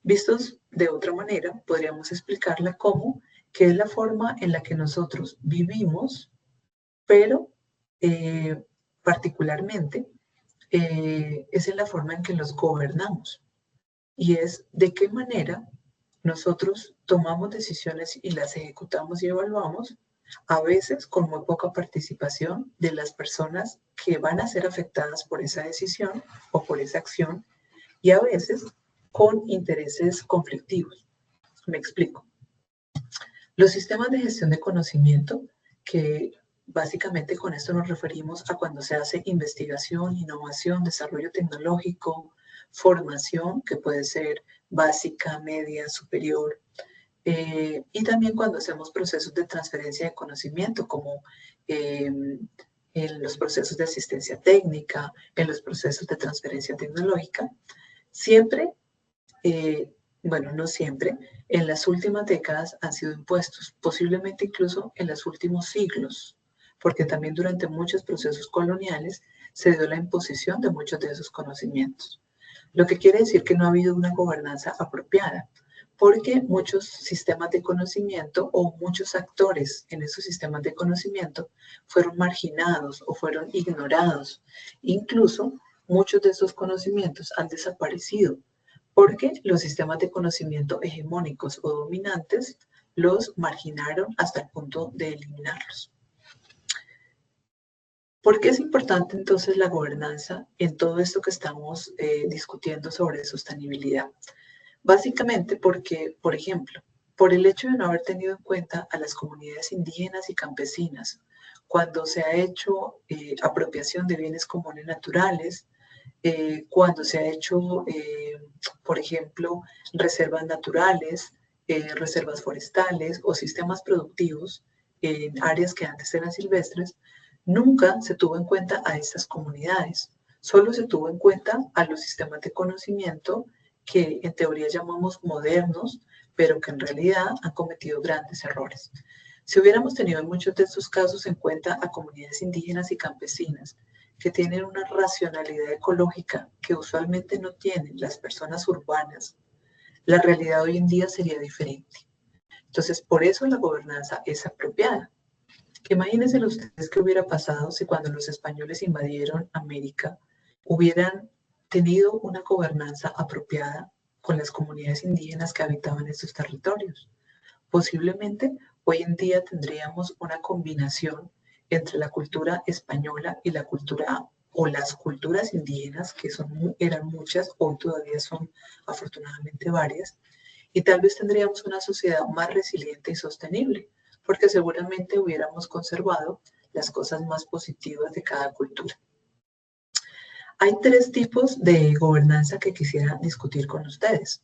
Vistos de otra manera, podríamos explicarla como que es la forma en la que nosotros vivimos, pero particularmente es en la forma en que los gobernamos. Y es de qué manera nosotros tomamos decisiones y las ejecutamos y evaluamos, a veces con muy poca participación de las personas que van a ser afectadas por esa decisión o por esa acción, y a veces con intereses conflictivos. Me explico. Los sistemas de gestión de conocimiento, que básicamente con esto nos referimos a cuando se hace investigación, innovación, desarrollo tecnológico, formación, que puede ser básica, media, superior, y también cuando hacemos procesos de transferencia de conocimiento, como en los procesos de asistencia técnica, en los procesos de transferencia tecnológica, siempre, bueno, no siempre, en las últimas décadas han sido impuestos, posiblemente incluso en los últimos siglos, porque también durante muchos procesos coloniales se dio la imposición de muchos de esos conocimientos. Lo que quiere decir que no ha habido una gobernanza apropiada, porque muchos sistemas de conocimiento o muchos actores en esos sistemas de conocimiento fueron marginados o fueron ignorados. Incluso muchos de estos conocimientos han desaparecido porque los sistemas de conocimiento hegemónicos o dominantes los marginaron hasta el punto de eliminarlos. ¿Por qué es importante entonces la gobernanza en todo esto que estamos discutiendo sobre sostenibilidad? Básicamente porque, por ejemplo, por el hecho de no haber tenido en cuenta a las comunidades indígenas y campesinas, cuando se ha hecho apropiación de bienes comunes naturales, cuando se ha hecho, por ejemplo, reservas naturales, reservas forestales o sistemas productivos en áreas que antes eran silvestres, nunca se tuvo en cuenta a estas comunidades. Solo se tuvo en cuenta a los sistemas de conocimiento que en teoría llamamos modernos, pero que en realidad han cometido grandes errores. Si hubiéramos tenido en muchos de estos casos en cuenta a comunidades indígenas y campesinas, que tienen una racionalidad ecológica que usualmente no tienen las personas urbanas, la realidad hoy en día sería diferente. Entonces, por eso la gobernanza es apropiada. Que imagínense ustedes qué hubiera pasado si cuando los españoles invadieron América hubieran tenido una gobernanza apropiada con las comunidades indígenas que habitaban estos territorios. Posiblemente hoy en día tendríamos una combinación entre la cultura española y la cultura o las culturas indígenas, que eran muchas, hoy todavía son afortunadamente varias, y tal vez tendríamos una sociedad más resiliente y sostenible, porque seguramente hubiéramos conservado las cosas más positivas de cada cultura. Hay tres tipos de gobernanza que quisiera discutir con ustedes.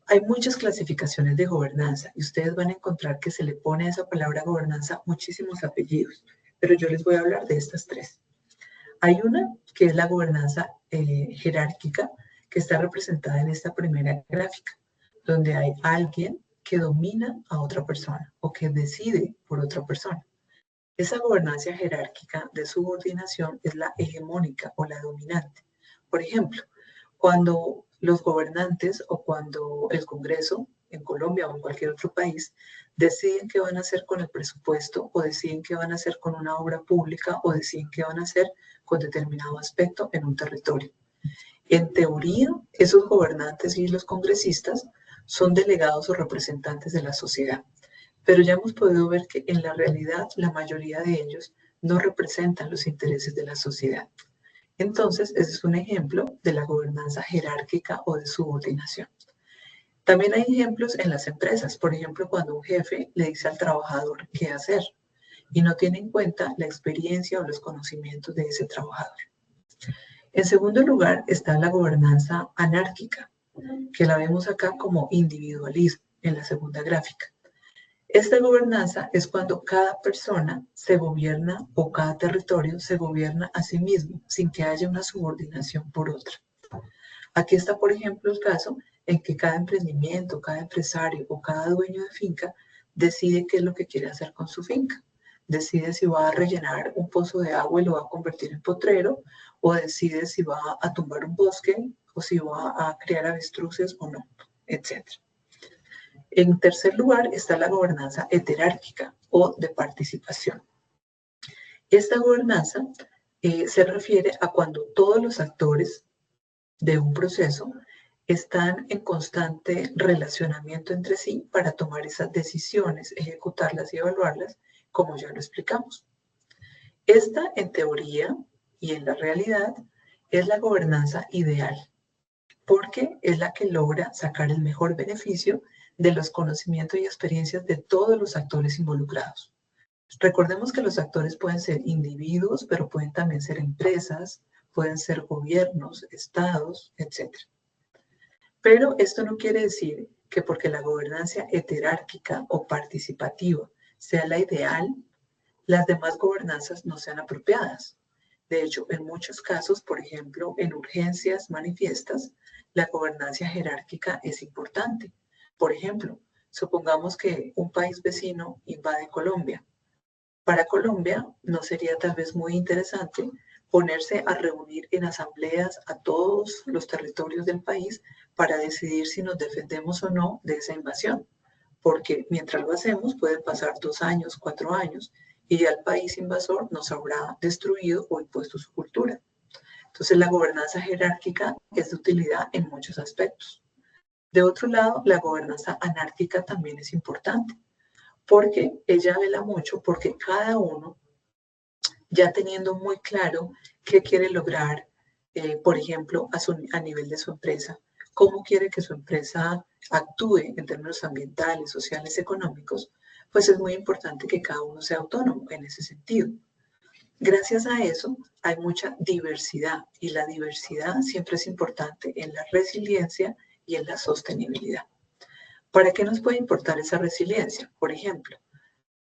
Hay muchas clasificaciones de gobernanza y ustedes van a encontrar que se le pone a esa palabra gobernanza muchísimos apellidos, pero yo les voy a hablar de estas tres. Hay una que es la gobernanza jerárquica, que está representada en esta primera gráfica, donde hay alguien que domina a otra persona o que decide por otra persona. Esa gobernanza jerárquica de subordinación es la hegemónica o la dominante. Por ejemplo, cuando los gobernantes o cuando el Congreso en Colombia o en cualquier otro país deciden qué van a hacer con el presupuesto o deciden qué van a hacer con una obra pública o deciden qué van a hacer con determinado aspecto en un territorio. En teoría, esos gobernantes y los congresistas son delegados o representantes de la sociedad, pero ya hemos podido ver que en la realidad la mayoría de ellos no representan los intereses de la sociedad. Entonces, ese es un ejemplo de la gobernanza jerárquica o de subordinación. También hay ejemplos en las empresas, por ejemplo, cuando un jefe le dice al trabajador qué hacer y no tiene en cuenta la experiencia o los conocimientos de ese trabajador. En segundo lugar está la gobernanza anárquica, que la vemos acá como individualismo en la segunda gráfica. Esta gobernanza es cuando cada persona se gobierna o cada territorio se gobierna a sí mismo sin que haya una subordinación por otra. Aquí está, por ejemplo, el caso en que cada emprendimiento, cada empresario o cada dueño de finca decide qué es lo que quiere hacer con su finca. Decide si va a rellenar un pozo de agua y lo va a convertir en potrero, o decide si va a tumbar un bosque o si va a criar avestruces o no, etc. En tercer lugar está la gobernanza heterárquica o de participación. Esta gobernanza se refiere a cuando todos los actores de un proceso están en constante relacionamiento entre sí para tomar esas decisiones, ejecutarlas y evaluarlas, como ya lo explicamos. Esta, en teoría y en la realidad, es la gobernanza ideal, porque es la que logra sacar el mejor beneficio de los conocimientos y experiencias de todos los actores involucrados. Recordemos que los actores pueden ser individuos, pero pueden también ser empresas, pueden ser gobiernos, estados, etc. Pero esto no quiere decir que porque la gobernanza heterárquica o participativa sea la ideal, las demás gobernanzas no sean apropiadas. De hecho, en muchos casos, por ejemplo, en urgencias manifiestas, la gobernanza jerárquica es importante. Por ejemplo, supongamos que un país vecino invade Colombia. Para Colombia no sería tal vez muy interesante ponerse a reunir en asambleas a todos los territorios del país para decidir si nos defendemos o no de esa invasión, porque mientras lo hacemos pueden pasar 2 años, 4 años, y ya el país invasor nos habrá destruido o impuesto su cultura. Entonces, la gobernanza jerárquica es de utilidad en muchos aspectos. De otro lado, la gobernanza anárquica también es importante, porque ella vela mucho porque cada uno, ya teniendo muy claro qué quiere lograr, por ejemplo, a nivel de su empresa, cómo quiere que su empresa actúe en términos ambientales, sociales, económicos, pues es muy importante que cada uno sea autónomo en ese sentido. Gracias a eso hay mucha diversidad y la diversidad siempre es importante en la resiliencia y en la sostenibilidad. ¿Para qué nos puede importar esa resiliencia? Por ejemplo,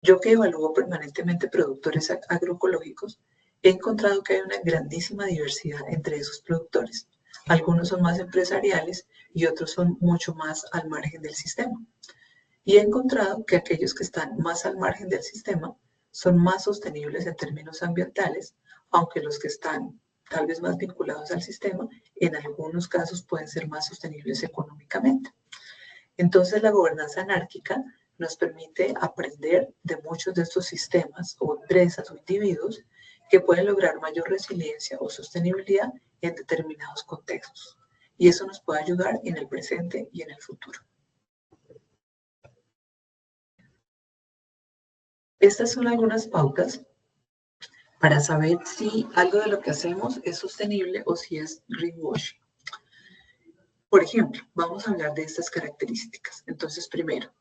yo que evalúo permanentemente productores agroecológicos, he encontrado que hay una grandísima diversidad entre esos productores. Algunos son más empresariales y otros son mucho más al margen del sistema. Y he encontrado que aquellos que están más al margen del sistema son más sostenibles en términos ambientales, aunque los que están tal vez más vinculados al sistema, en algunos casos pueden ser más sostenibles económicamente. Entonces, la gobernanza anárquica nos permite aprender de muchos de estos sistemas o empresas o individuos que pueden lograr mayor resiliencia o sostenibilidad en determinados contextos. Y eso nos puede ayudar en el presente y en el futuro. Estas son algunas pautas para saber si algo de lo que hacemos es sostenible o si es greenwashing. Por ejemplo, vamos a hablar de estas características. Entonces, primero,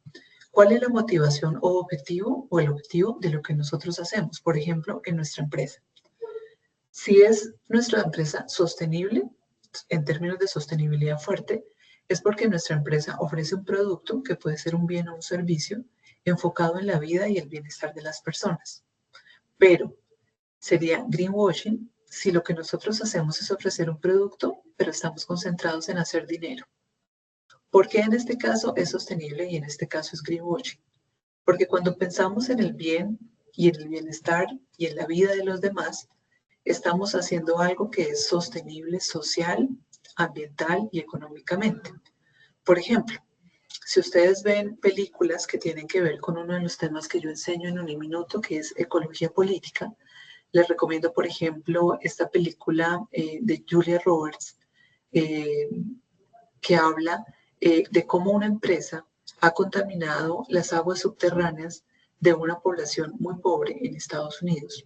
¿cuál es la motivación o objetivo o el objetivo de lo que nosotros hacemos? Por ejemplo, en nuestra empresa. Si es nuestra empresa sostenible, en términos de sostenibilidad fuerte, es porque nuestra empresa ofrece un producto que puede ser un bien o un servicio enfocado en la vida y el bienestar de las personas. Pero sería greenwashing si lo que nosotros hacemos es ofrecer un producto, pero estamos concentrados en hacer dinero. ¿Por qué en este caso es sostenible y en este caso es greenwashing? Porque cuando pensamos en el bien y en el bienestar y en la vida de los demás, estamos haciendo algo que es sostenible social, ambiental y económicamente. Por ejemplo, si ustedes ven películas que tienen que ver con uno de los temas que yo enseño en Uniminuto, que es ecología política, les recomiendo, por ejemplo, esta película de Julia Roberts, que habla de cómo una empresa ha contaminado las aguas subterráneas de una población muy pobre en Estados Unidos.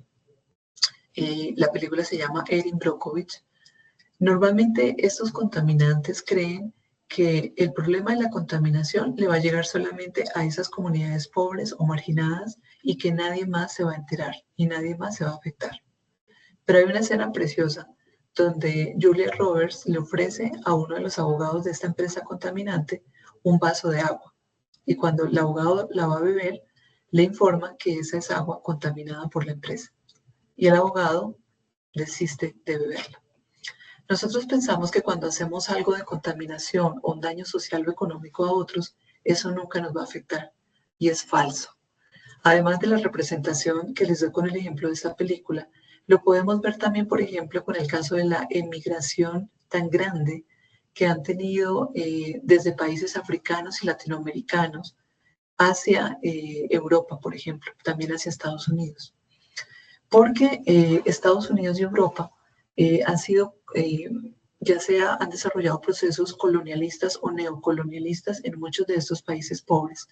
La película se llama Erin Brockovich. Normalmente estos contaminantes creen que el problema de la contaminación le va a llegar solamente a esas comunidades pobres o marginadas y que nadie más se va a enterar y nadie más se va a afectar. Pero hay una escena preciosa donde Julia Roberts le ofrece a uno de los abogados de esta empresa contaminante un vaso de agua. Y cuando el abogado la va a beber, le informa que esa es agua contaminada por la empresa. Y el abogado desiste de beberla. Nosotros pensamos que cuando hacemos algo de contaminación o un daño social o económico a otros, eso nunca nos va a afectar. Y es falso. Además de la representación que les doy con el ejemplo de esta película, lo podemos ver también, por ejemplo, con el caso de la emigración tan grande que han tenido desde países africanos y latinoamericanos hacia Europa, por ejemplo, también hacia Estados Unidos. Porque Estados Unidos y Europa han sido, ya sea han desarrollado procesos colonialistas o neocolonialistas en muchos de estos países pobres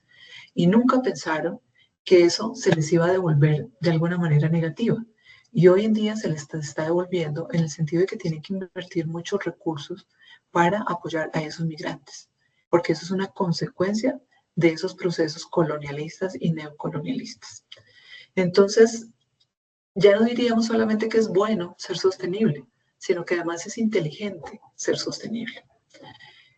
y nunca pensaron que eso se les iba a devolver de alguna manera negativa. Y hoy en día se les está devolviendo en el sentido de que tienen que invertir muchos recursos para apoyar a esos migrantes, porque eso es una consecuencia de esos procesos colonialistas y neocolonialistas. Entonces, ya no diríamos solamente que es bueno ser sostenible, sino que además es inteligente ser sostenible.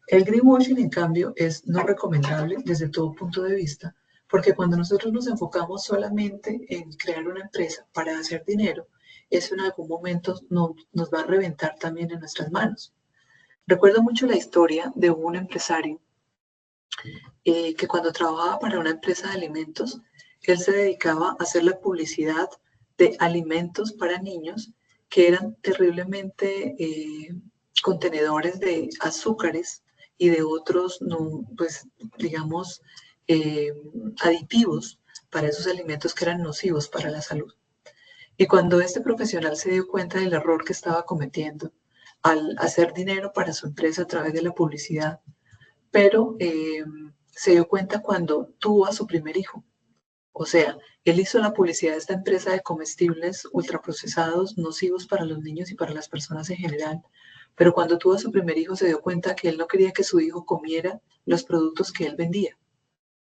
El greenwashing, en cambio, es no recomendable desde todo punto de vista, porque cuando nosotros nos enfocamos solamente en crear una empresa para hacer dinero, eso en algún momento nos va a reventar también en nuestras manos. Recuerdo mucho la historia de un empresario que cuando trabajaba para una empresa de alimentos, él se dedicaba a hacer la publicidad de alimentos para niños que eran terriblemente contenedores de azúcares y de otros, pues, digamos, aditivos para esos alimentos que eran nocivos para la salud. Y cuando este profesional se dio cuenta del error que estaba cometiendo, al hacer dinero para su empresa a través de la publicidad, pero se dio cuenta cuando tuvo a su primer hijo. O sea, él hizo la publicidad de esta empresa de comestibles ultraprocesados, nocivos para los niños y para las personas en general. Pero cuando tuvo a su primer hijo se dio cuenta que él no quería que su hijo comiera los productos que él vendía.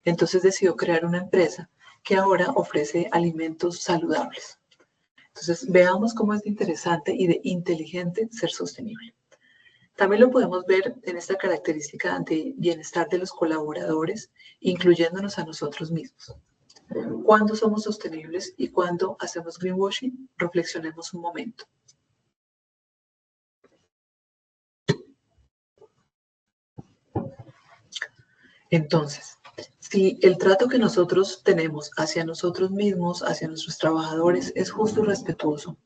Entonces decidió crear una empresa que ahora ofrece alimentos saludables. Entonces veamos cómo es de interesante y de inteligente ser sostenible. También lo podemos ver en esta característica de bienestar de los colaboradores, incluyéndonos a nosotros mismos. ¿Cuándo somos sostenibles y cuándo hacemos greenwashing? Reflexionemos un momento. Entonces, si el trato que nosotros tenemos hacia nosotros mismos, hacia nuestros trabajadores, es justo y respetuoso,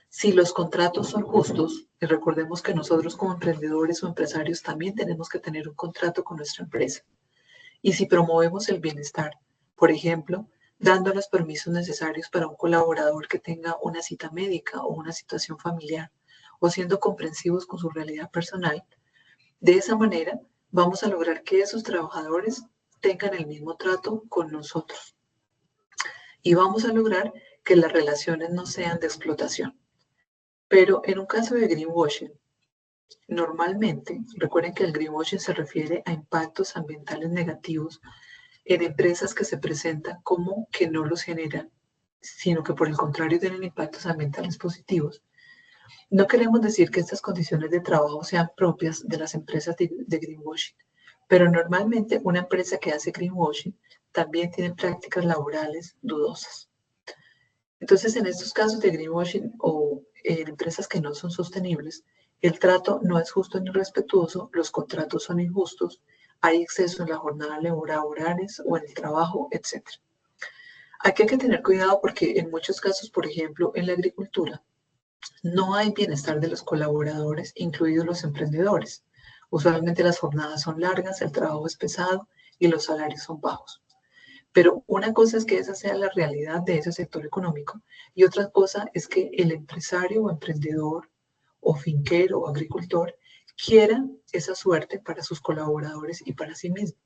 si los contratos son justos, y recordemos que nosotros como emprendedores o empresarios también tenemos que tener un contrato con nuestra empresa, y si promovemos el bienestar, por ejemplo, dando los permisos necesarios para un colaborador que tenga una cita médica o una situación familiar, o siendo comprensivos con su realidad personal, de esa manera vamos a lograr que esos trabajadores tengan el mismo trato con nosotros. Y vamos a lograr que las relaciones no sean de explotación. Pero en un caso de greenwashing, normalmente, recuerden que el greenwashing se refiere a impactos ambientales negativos en empresas que se presentan como que no los generan, sino que por el contrario tienen impactos ambientales positivos. No queremos decir que estas condiciones de trabajo sean propias de las empresas de greenwashing, pero normalmente una empresa que hace greenwashing también tiene prácticas laborales dudosas. Entonces, en estos casos de greenwashing o en empresas que no son sostenibles, el trato no es justo ni respetuoso, los contratos son injustos, hay exceso en la jornada laborales o en el trabajo, etc. Aquí hay que tener cuidado porque en muchos casos, por ejemplo, en la agricultura, no hay bienestar de los colaboradores, incluidos los emprendedores. Usualmente las jornadas son largas, el trabajo es pesado y los salarios son bajos. Pero una cosa es que esa sea la realidad de ese sector económico y otra cosa es que el empresario o emprendedor o finquero o agricultor quiera esa suerte para sus colaboradores y para sí mismo.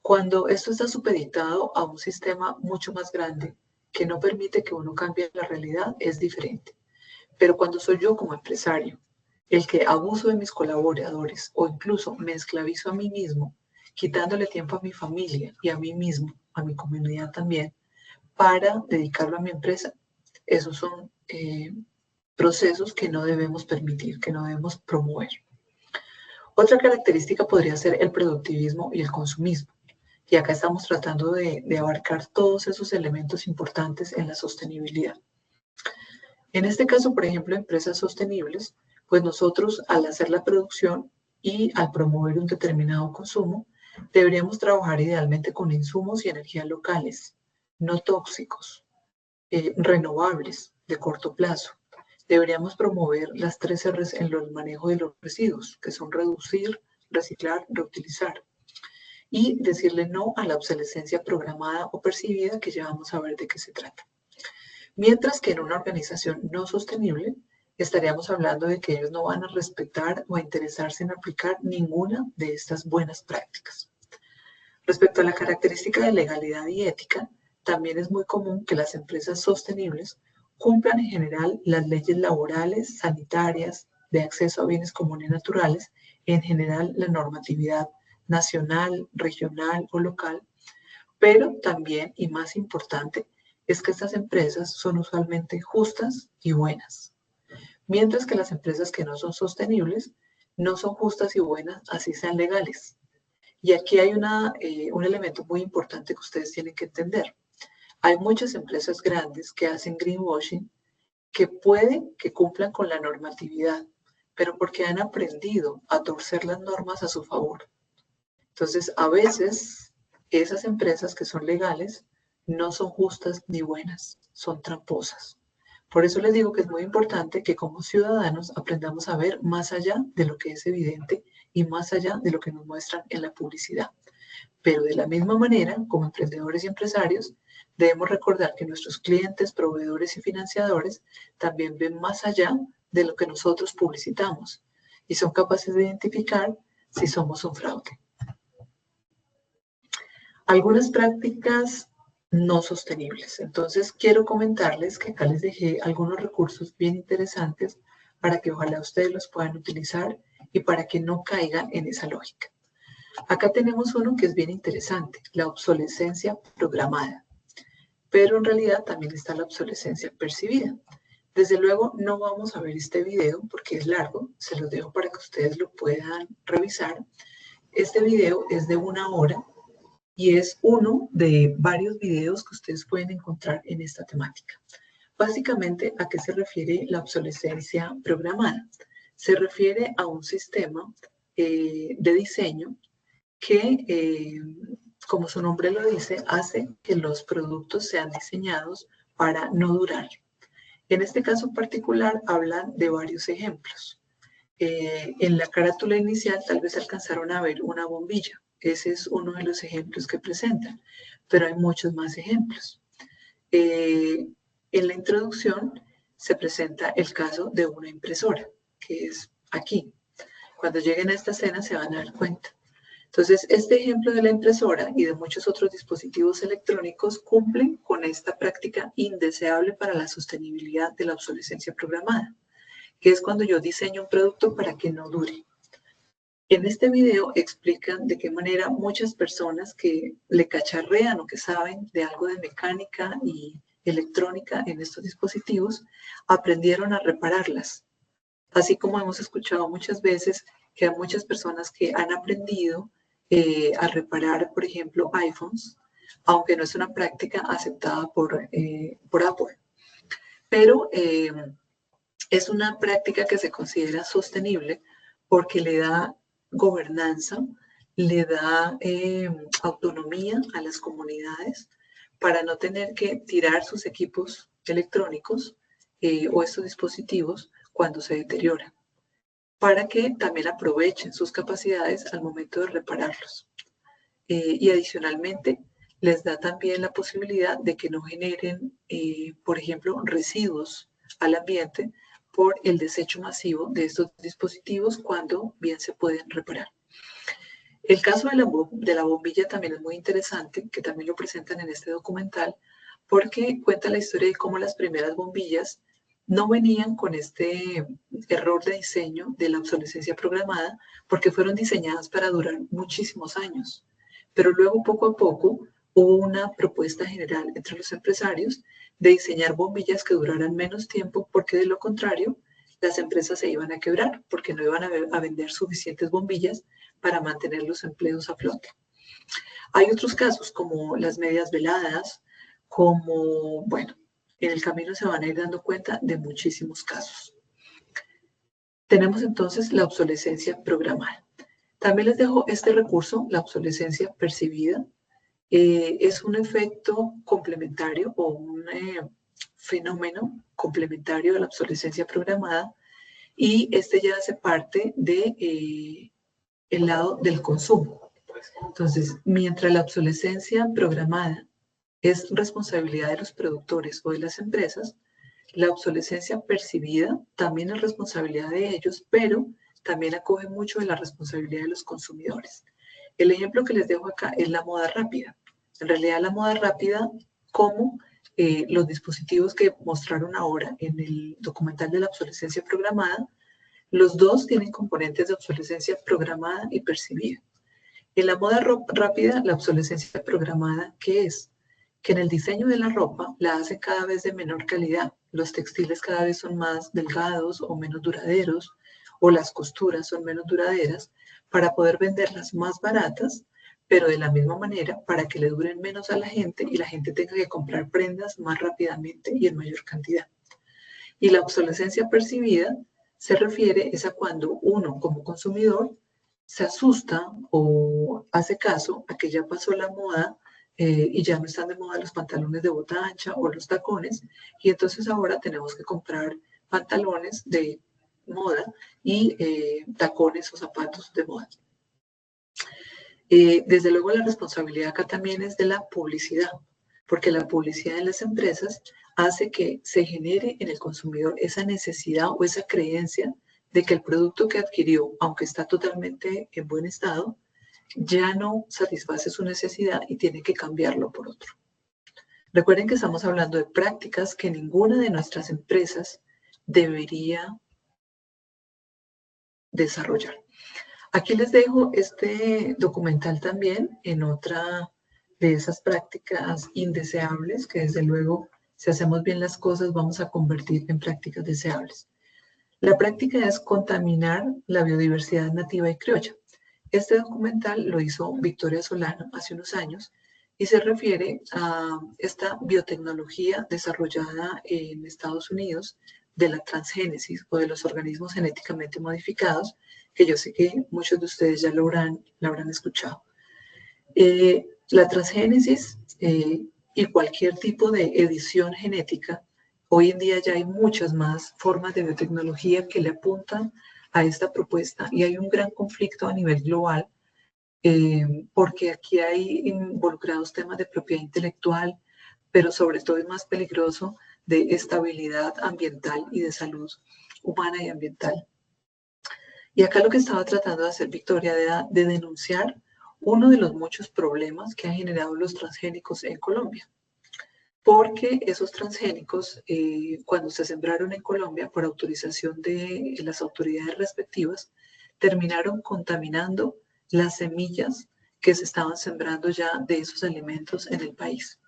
Cuando esto está supeditado a un sistema mucho más grande que no permite que uno cambie la realidad, es diferente. Pero cuando soy yo como empresario el que abuso de mis colaboradores o incluso me esclavizo a mí mismo, quitándole tiempo a mi familia y a mí mismo, a mi comunidad también, para dedicarlo a mi empresa, esos son procesos que no debemos permitir, que no debemos promover. Otra característica podría ser el productivismo y el consumismo. Y acá estamos tratando de abarcar todos esos elementos importantes en la sostenibilidad. En este caso, por ejemplo, empresas sostenibles, pues nosotros al hacer la producción y al promover un determinado consumo, deberíamos trabajar idealmente con insumos y energías locales, no tóxicos, renovables, de corto plazo. Deberíamos promover las 3 R's en el manejo de los residuos, que son reducir, reciclar, reutilizar. Y decirle no a la obsolescencia programada o percibida, que ya vamos a ver de qué se trata. Mientras que en una organización no sostenible, estaríamos hablando de que ellos no van a respetar o a interesarse en aplicar ninguna de estas buenas prácticas. Respecto a la característica de legalidad y ética, también es muy común que las empresas sostenibles cumplan en general las leyes laborales, sanitarias, de acceso a bienes comunes naturales, en general la normatividad nacional, regional o local, pero también, y más importante, es que estas empresas son usualmente justas y buenas, mientras que las empresas que no son sostenibles no son justas y buenas, así sean legales. Y aquí hay un elemento muy importante que ustedes tienen que entender. Hay muchas empresas grandes que hacen greenwashing que pueden que cumplan con la normatividad, pero porque han aprendido a torcer las normas a su favor. Entonces, a veces esas empresas que son legales no son justas ni buenas, son tramposas. Por eso les digo que es muy importante que como ciudadanos aprendamos a ver más allá de lo que es evidente y más allá de lo que nos muestran en la publicidad. Pero de la misma manera, como emprendedores y empresarios, debemos recordar que nuestros clientes, proveedores y financiadores también ven más allá de lo que nosotros publicitamos y son capaces de identificar si somos un fraude. Algunas prácticas no sostenibles. Entonces, quiero comentarles que acá les dejé algunos recursos bien interesantes para que ojalá ustedes los puedan utilizar y para que no caigan en esa lógica. Acá tenemos uno que es bien interesante, la obsolescencia programada. Pero en realidad también está la obsolescencia percibida. Desde luego no vamos a ver este video porque es largo, se los dejo para que ustedes lo puedan revisar. Este video es de 1 hora y es uno de varios videos que ustedes pueden encontrar en esta temática. Básicamente, ¿a qué se refiere la obsolescencia programada? Se refiere a un sistema de diseño que, como su nombre lo dice, hace que los productos sean diseñados para no durar. En este caso particular hablan de varios ejemplos. En la carátula inicial tal vez alcanzaron a ver una bombilla. Ese es uno de los ejemplos que presentan, pero hay muchos más ejemplos. En la introducción se presenta el caso de una impresora, que es aquí. Cuando lleguen a esta escena se van a dar cuenta. Entonces, este ejemplo de la impresora y de muchos otros dispositivos electrónicos cumplen con esta práctica indeseable para la sostenibilidad de la obsolescencia programada, que es cuando yo diseño un producto para que no dure. En este video explican de qué manera muchas personas que le cacharrean o que saben de algo de mecánica y electrónica en estos dispositivos aprendieron a repararlas. Así como hemos escuchado muchas veces que hay muchas personas que han aprendido a reparar, por ejemplo, iPhones, aunque no es una práctica aceptada por Apple. Pero es una práctica que se considera sostenible porque le da gobernanza, le da autonomía a las comunidades para no tener que tirar sus equipos electrónicos o estos dispositivos cuando se deterioran, para que también aprovechen sus capacidades al momento de repararlos. Y adicionalmente, les da también la posibilidad de que no generen, por ejemplo, residuos al ambiente por el desecho masivo de estos dispositivos cuando bien se pueden reparar. El caso de la bombilla también es muy interesante, que también lo presentan en este documental, porque cuenta la historia de cómo las primeras bombillas no venían con este error de diseño de la obsolescencia programada, porque fueron diseñadas para durar muchísimos años. Pero luego, poco a poco, hubo una propuesta general entre los empresarios de diseñar bombillas que duraran menos tiempo, porque de lo contrario, las empresas se iban a quebrar, porque no iban a vender suficientes bombillas para mantener los empleos a flote. Hay otros casos, como las medias veladas, como, bueno, en el camino se van a ir dando cuenta de muchísimos casos. Tenemos entonces la obsolescencia programada. También les dejo este recurso, la obsolescencia percibida. Es un efecto complementario o un fenómeno complementario de la obsolescencia programada y este ya hace parte de el lado del consumo. Entonces, mientras la obsolescencia programada es responsabilidad de los productores o de las empresas, la obsolescencia percibida también es responsabilidad de ellos, pero también acoge mucho de la responsabilidad de los consumidores. El ejemplo que les dejo acá es la moda rápida. En realidad, la moda rápida, como los dispositivos que mostraron ahora en el documental de la obsolescencia programada, los dos tienen componentes de obsolescencia programada y percibida. En la moda rápida, la obsolescencia programada, ¿qué es? Que en el diseño de la ropa la hacen cada vez de menor calidad. Los textiles cada vez son más delgados o menos duraderos, o las costuras son menos duraderas, para poder venderlas más baratas, pero de la misma manera para que le duren menos a la gente y la gente tenga que comprar prendas más rápidamente y en mayor cantidad. Y la obsolescencia percibida se refiere a cuando uno como consumidor se asusta o hace caso a que ya pasó la moda y ya no están de moda los pantalones de bota ancha o los tacones, y entonces ahora tenemos que comprar pantalones de moda y tacones o zapatos de moda. Desde luego la responsabilidad acá también es de la publicidad. porque la publicidad en las empresas hace que se genere en el consumidor esa necesidad o esa creencia de que el producto que adquirió, aunque está totalmente en buen estado, ya no satisface su necesidad y tiene que cambiarlo por otro. Recuerden que estamos hablando de prácticas que ninguna de nuestras empresas debería desarrollar. Aquí les dejo este documental también en otra de esas prácticas indeseables que desde luego, si hacemos bien las cosas, vamos a convertir en prácticas deseables. La práctica es contaminar la biodiversidad nativa y criolla. Este documental lo hizo Victoria Solano hace unos años y se refiere a esta biotecnología desarrollada en Estados Unidos de la transgénesis o de los organismos genéticamente modificados, que yo sé que muchos de ustedes ya lo habrán escuchado. La transgénesis y cualquier tipo de edición genética, hoy en día ya hay muchas más formas de biotecnología que le apuntan a esta propuesta y hay un gran conflicto a nivel global porque aquí hay involucrados temas de propiedad intelectual, pero sobre todo es más peligroso de estabilidad ambiental y de salud humana y ambiental. Y acá lo que estaba tratando de hacer Victoria era de denunciar uno de los muchos problemas que han generado los transgénicos en Colombia. Porque esos transgénicos, cuando se sembraron en Colombia por autorización de las autoridades respectivas, terminaron contaminando las semillas que se estaban sembrando ya de esos alimentos en el país.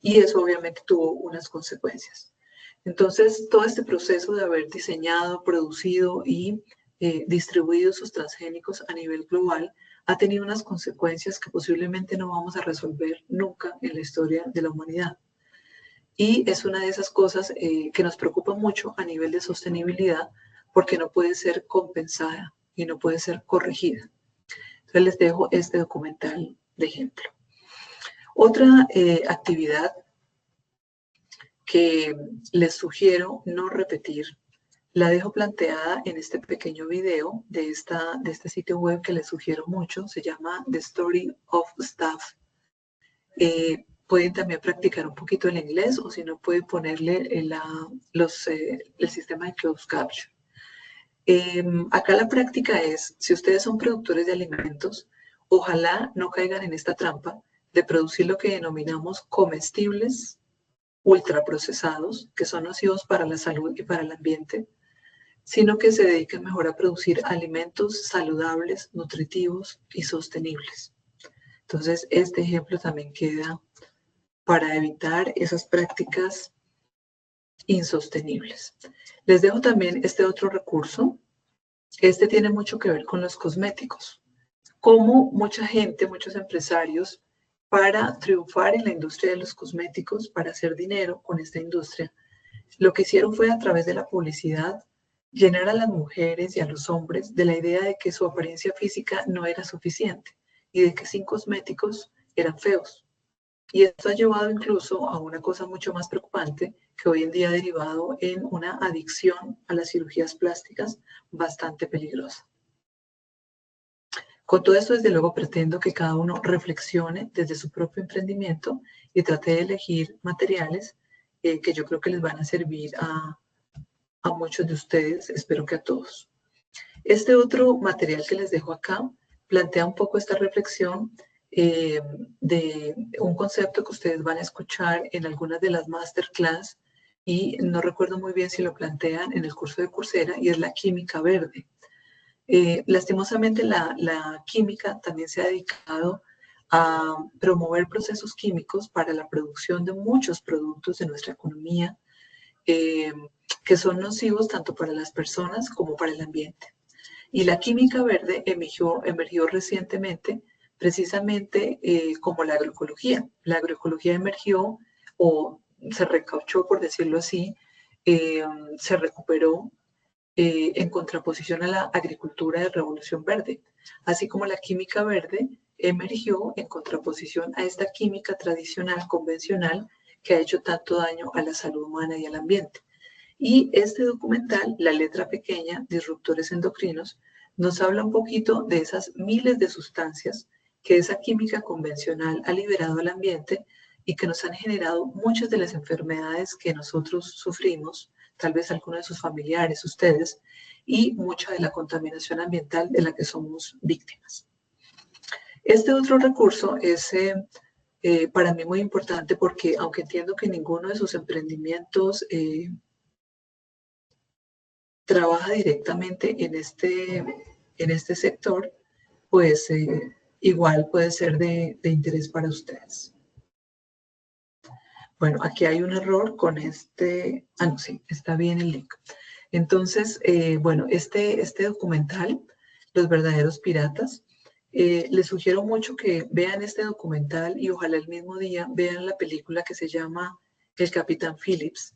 Y eso obviamente tuvo unas consecuencias. Entonces, todo este proceso de haber diseñado, producido y distribuido esos transgénicos a nivel global ha tenido unas consecuencias que posiblemente no vamos a resolver nunca en la historia de la humanidad. Y es una de esas cosas que nos preocupa mucho a nivel de sostenibilidad porque no puede ser compensada y no puede ser corregida. Entonces les dejo este documental de ejemplo. Otra actividad que les sugiero no repetir, la dejo planteada en este pequeño video de este sitio web que les sugiero mucho, se llama The Story of Stuff. Pueden también practicar un poquito el inglés o si no pueden ponerle el sistema de closed caption. Acá la práctica es, si ustedes son productores de alimentos, ojalá no caigan en esta trampa de producir lo que denominamos comestibles ultraprocesados, que son nocivos para la salud y para el ambiente, sino que se dediquen mejor a producir alimentos saludables, nutritivos y sostenibles. Entonces, este ejemplo también queda para evitar esas prácticas insostenibles. Les dejo también este otro recurso. Este tiene mucho que ver con los cosméticos. Como mucha gente, muchos empresarios, para triunfar en la industria de los cosméticos, para hacer dinero con esta industria, lo que hicieron fue a través de la publicidad llenar a las mujeres y a los hombres de la idea de que su apariencia física no era suficiente y de que sin cosméticos eran feos. Y esto ha llevado incluso a una cosa mucho más preocupante que hoy en día ha derivado en una adicción a las cirugías plásticas bastante peligrosa. Con todo esto, desde luego, pretendo que cada uno reflexione desde su propio emprendimiento y trate de elegir materiales que yo creo que les van a servir a muchos de ustedes, espero que a todos. Este otro material que les dejo acá plantea un poco esta reflexión de un concepto que ustedes van a escuchar en algunas de las masterclass y no recuerdo muy bien si lo plantean en el curso de Coursera y es la química verde. Lastimosamente la química también se ha dedicado a promover procesos químicos para la producción de muchos productos de nuestra economía que son nocivos tanto para las personas como para el ambiente. Y la química verde emergió recientemente precisamente como la agroecología. La agroecología emergió o se recauchó, por decirlo así, se recuperó en contraposición a la agricultura de revolución verde, así como la química verde emergió en contraposición a esta química tradicional, convencional, que ha hecho tanto daño a la salud humana y al ambiente. Y este documental, La letra pequeña, Disruptores endocrinos, nos habla un poquito de esas miles de sustancias que esa química convencional ha liberado al ambiente y que nos han generado muchas de las enfermedades que nosotros sufrimos, tal vez algunos de sus familiares, ustedes, y mucha de la contaminación ambiental de la que somos víctimas. Este otro recurso es para mí muy importante porque aunque entiendo que ninguno de sus emprendimientos trabaja directamente en este sector, pues igual puede ser de interés para ustedes. Bueno, aquí hay un error con este, no, sí, está bien el link. Entonces, bueno, este documental, Los verdaderos piratas, les sugiero mucho que vean este documental y ojalá el mismo día vean la película que se llama El Capitán Phillips.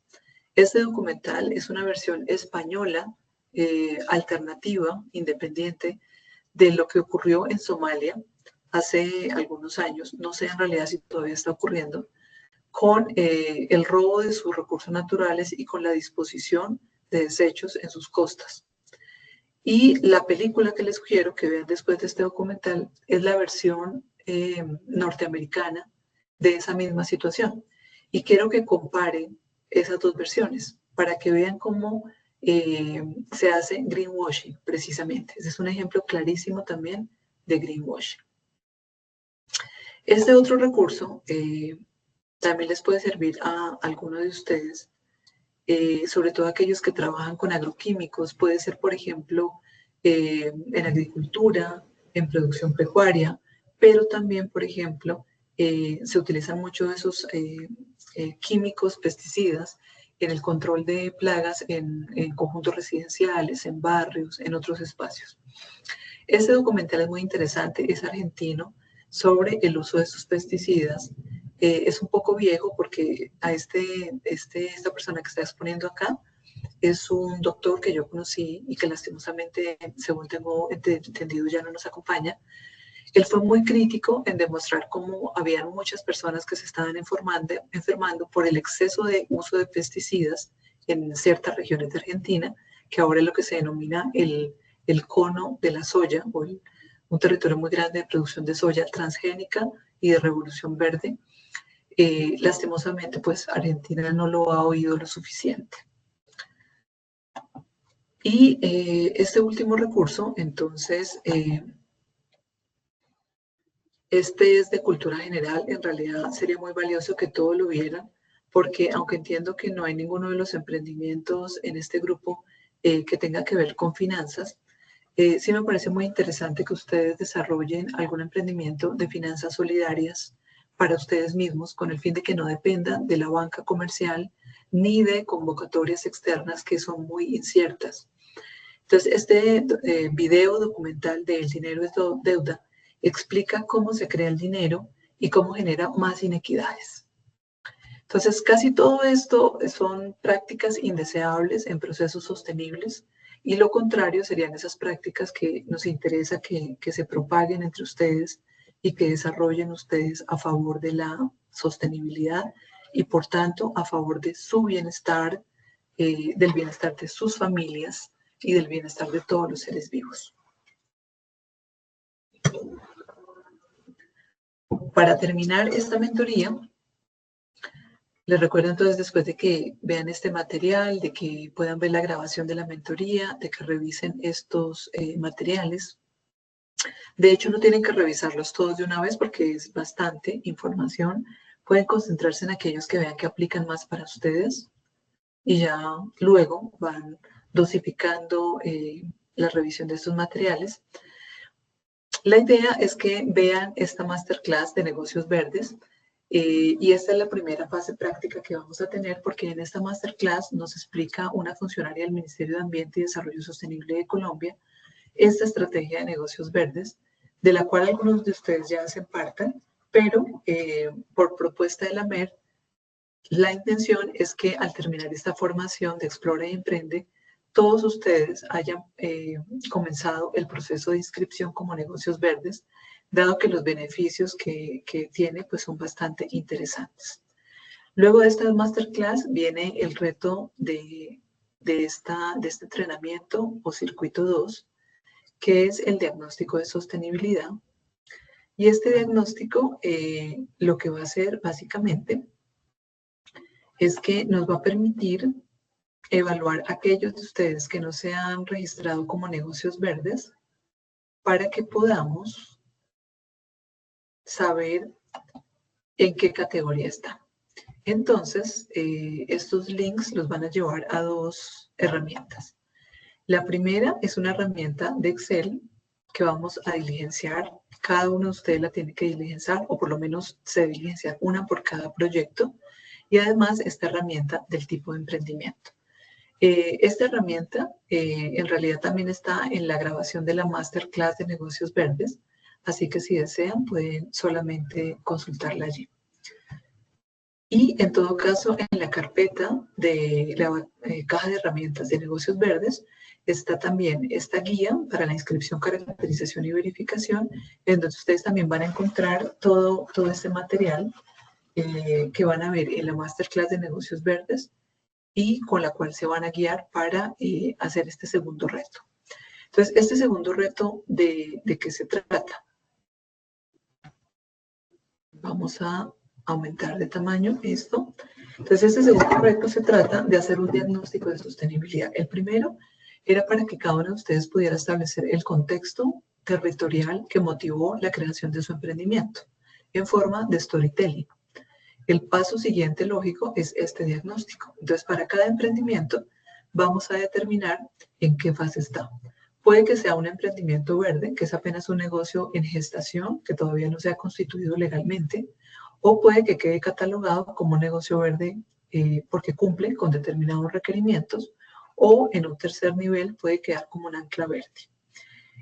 Este documental es una versión española, alternativa, independiente, de lo que ocurrió en Somalia hace algunos años, no sé en realidad si todavía está ocurriendo, con el robo de sus recursos naturales y con la disposición de desechos en sus costas. Y la película que les sugiero que vean después de este documental es la versión norteamericana de esa misma situación. Y quiero que comparen esas dos versiones para que vean cómo se hace greenwashing, precisamente. Ese es un ejemplo clarísimo también de greenwashing. Este otro recurso también les puede servir a algunos de ustedes, sobre todo aquellos que trabajan con agroquímicos. Puede ser, por ejemplo, en agricultura, en producción pecuaria, pero también, por ejemplo, se utilizan mucho de esos químicos, pesticidas, en el control de plagas en conjuntos residenciales, en barrios, en otros espacios. Este documental es muy interesante, es argentino, sobre el uso de estos pesticidas. Es un poco viejo porque a esta persona que está exponiendo acá es un doctor que yo conocí y que lastimosamente, según tengo entendido, ya no nos acompaña. Él fue muy crítico en demostrar cómo habían muchas personas que se estaban enfermando por el exceso de uso de pesticidas en ciertas regiones de Argentina, que ahora es lo que se denomina el cono de la soya, o un territorio muy grande de producción de soya transgénica y de revolución verde. Lastimosamente, pues Argentina no lo ha oído lo suficiente. Y este último recurso, entonces, este es de cultura general. En realidad sería muy valioso que todos lo vieran, porque aunque entiendo que no hay ninguno de los emprendimientos en este grupo que tenga que ver con finanzas, sí me parece muy interesante que ustedes desarrollen algún emprendimiento de finanzas solidarias para ustedes mismos, con el fin de que no dependan de la banca comercial ni de convocatorias externas que son muy inciertas. Entonces, este video documental de El dinero es deuda explica cómo se crea el dinero y cómo genera más inequidades. Entonces, casi todo esto son prácticas indeseables en procesos sostenibles, y lo contrario serían esas prácticas que nos interesa que se propaguen entre ustedes y que desarrollen ustedes a favor de la sostenibilidad y, por tanto, a favor de su bienestar, del bienestar de sus familias y del bienestar de todos los seres vivos. Para terminar esta mentoría, les recuerdo entonces, después de que vean este material, de que puedan ver la grabación de la mentoría, de que revisen estos materiales. De hecho, no tienen que revisarlos todos de una vez porque es bastante información. Pueden concentrarse en aquellos que vean que aplican más para ustedes y ya luego van dosificando la revisión de estos materiales. La idea es que vean esta masterclass de negocios verdes. Y esta es la primera fase práctica que vamos a tener, porque en esta masterclass nos explica una funcionaria del Ministerio de Ambiente y Desarrollo Sostenible de Colombia esta estrategia de negocios verdes, de la cual algunos de ustedes ya hacen parte, pero por propuesta de la MER, la intención es que al terminar esta formación de Explora y Emprende, todos ustedes hayan comenzado el proceso de inscripción como negocios verdes, dado que los beneficios que tiene pues, son bastante interesantes. Luego de esta masterclass viene el reto de este entrenamiento o circuito 2, que es el diagnóstico de sostenibilidad. Y este diagnóstico lo que va a hacer básicamente es que nos va a permitir evaluar a aquellos de ustedes que no se han registrado como negocios verdes para que podamos saber en qué categoría está. Entonces, estos links los van a llevar a dos herramientas. La primera es una herramienta de Excel que vamos a diligenciar. Cada uno de ustedes la tiene que diligenciar, o por lo menos se debe diligenciar una por cada proyecto. Y además esta herramienta del tipo de emprendimiento. Esta herramienta en realidad también está en la grabación de la Masterclass de Negocios Verdes, así que si desean pueden solamente consultarla allí. Y en todo caso, en la carpeta de la caja de herramientas de Negocios Verdes está también esta guía para la inscripción, caracterización y verificación, en donde ustedes también van a encontrar todo este material que van a ver en la Masterclass de Negocios Verdes y con la cual se van a guiar para hacer este segundo reto. Entonces, este segundo reto, ¿de qué se trata? Vamos a aumentar de tamaño esto. Entonces, este segundo reto se trata de hacer un diagnóstico de sostenibilidad. El primero era para que cada uno de ustedes pudiera establecer el contexto territorial que motivó la creación de su emprendimiento en forma de storytelling. El paso siguiente lógico es este diagnóstico. Entonces, para cada emprendimiento vamos a determinar en qué fase está. Puede que sea un emprendimiento verde, que es apenas un negocio en gestación, que todavía no se ha constituido legalmente, o puede que quede catalogado como un negocio verde porque cumple con determinados requerimientos, o en un tercer nivel puede quedar como un ancla verde.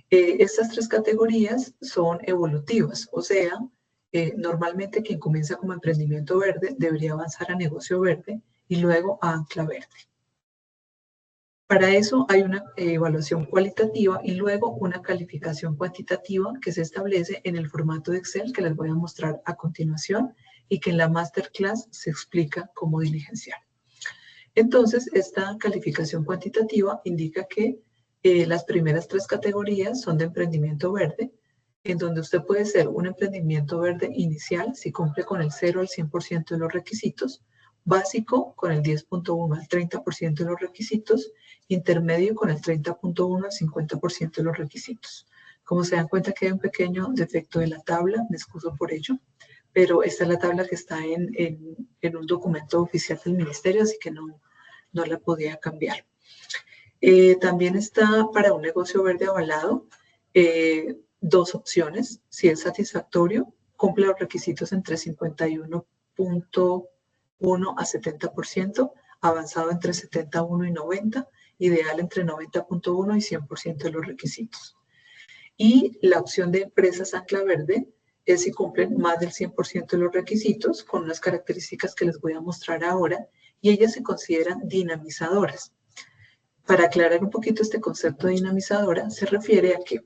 Estas tres categorías son evolutivas, o sea, normalmente quien comienza como emprendimiento verde debería avanzar a negocio verde y luego a ancla verde. Para eso hay una evaluación cualitativa y luego una calificación cuantitativa que se establece en el formato de Excel que les voy a mostrar a continuación y que en la Masterclass se explica cómo diligenciar. Entonces, esta calificación cuantitativa indica que las primeras tres categorías son de emprendimiento verde, en donde usted puede ser un emprendimiento verde inicial si cumple con el 0 al 100% de los requisitos, básico con el 10.1 al 30% de los requisitos, intermedio con el 30.1 al 50% de los requisitos. Como se dan cuenta que hay un pequeño defecto de la tabla, me excuso por ello, pero esta es la tabla que está en un documento oficial del ministerio, así que no la podía cambiar. También está para un negocio verde avalado, dos opciones. Si es satisfactorio, cumple los requisitos entre 51.1 a 70%, avanzado entre 71 y 90, ideal entre 90.1 y 100% de los requisitos. Y la opción de empresas ancla verde es si cumplen más del 100% de los requisitos, con unas características que les voy a mostrar ahora, y ellas se consideran dinamizadoras. Para aclarar un poquito este concepto de dinamizadora, se refiere a que